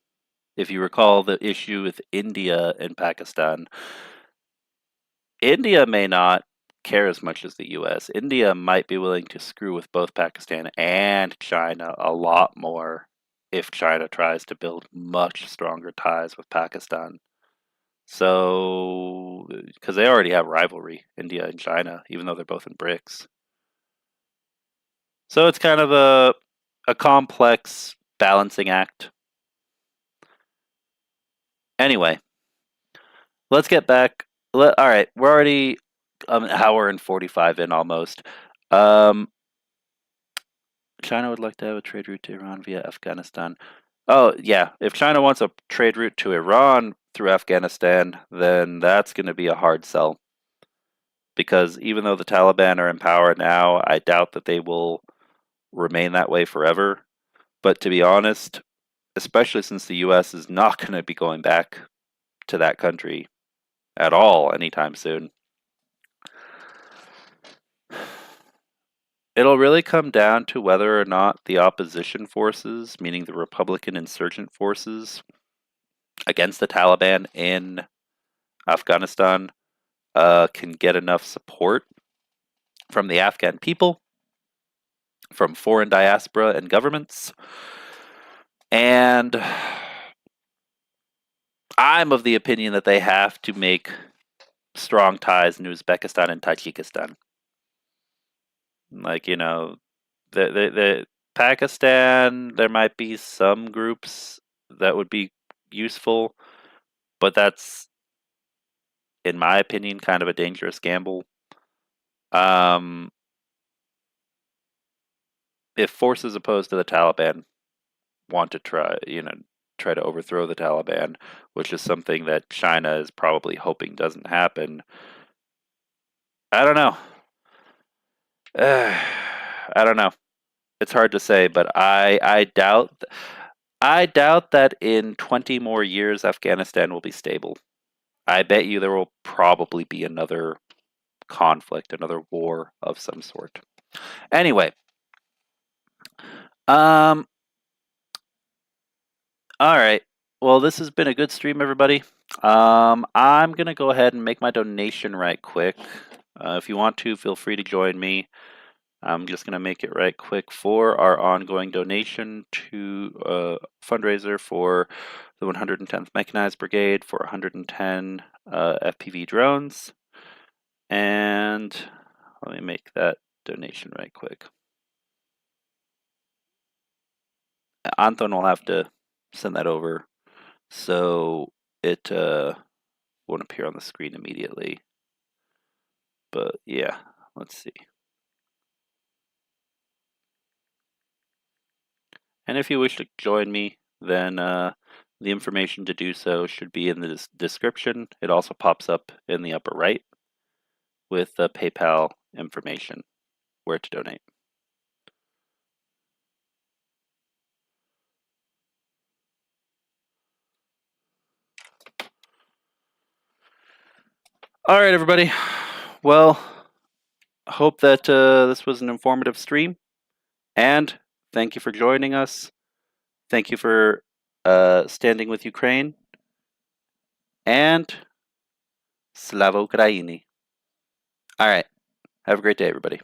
if you recall the issue with India and Pakistan, India may not care as much as the US. India might be willing to screw with both Pakistan and China a lot more if China tries to build much stronger ties with Pakistan. So, because they already have rivalry, India and China, even though they're both in BRICS. So it's kind of a complex balancing act. Anyway, let's get back. All right, we're already an hour and 45 in almost. China would like to have a trade route to Iran via Afghanistan. Oh, yeah. If China wants a trade route to Iran through Afghanistan, then that's going to be a hard sell. Because even though the Taliban are in power now, I doubt that they will remain that way forever. But to be honest, especially since the US is not going to be going back to that country at all anytime soon, it'll really come down to whether or not the opposition forces, meaning the Republican insurgent forces against the Taliban in Afghanistan, can get enough support from the Afghan people, from foreign diaspora and governments. And I'm of the opinion that they have to make strong ties in Uzbekistan and Tajikistan. Like, the Pakistan, there might be some groups that would be useful, but that's, in my opinion, kind of a dangerous gamble. If forces opposed to the Taliban want to try to overthrow the Taliban, which is something that China is probably hoping doesn't happen, I don't know. I don't know. It's hard to say, but I doubt that in 20 more years Afghanistan will be stable. I bet you there will probably be another conflict, another war of some sort. Anyway, all right. Well, this has been a good stream, everybody. I'm gonna go ahead and make my donation right quick. If you want to, feel free to join me. I'm just gonna make it right quick for our ongoing donation to fundraiser for the 110th Mechanized Brigade for 110 FPV drones. And let me make that donation right quick. Anton will have to send that over so it won't appear on the screen immediately. But yeah, let's see. And if you wish to join me, then the information to do so should be in the description. It also pops up in the upper right with the PayPal information, where to donate. All right, everybody. Well, hope that this was an informative stream. And thank you for joining us. Thank you for standing with Ukraine. And Slava Ukraini. All right. Have a great day, everybody.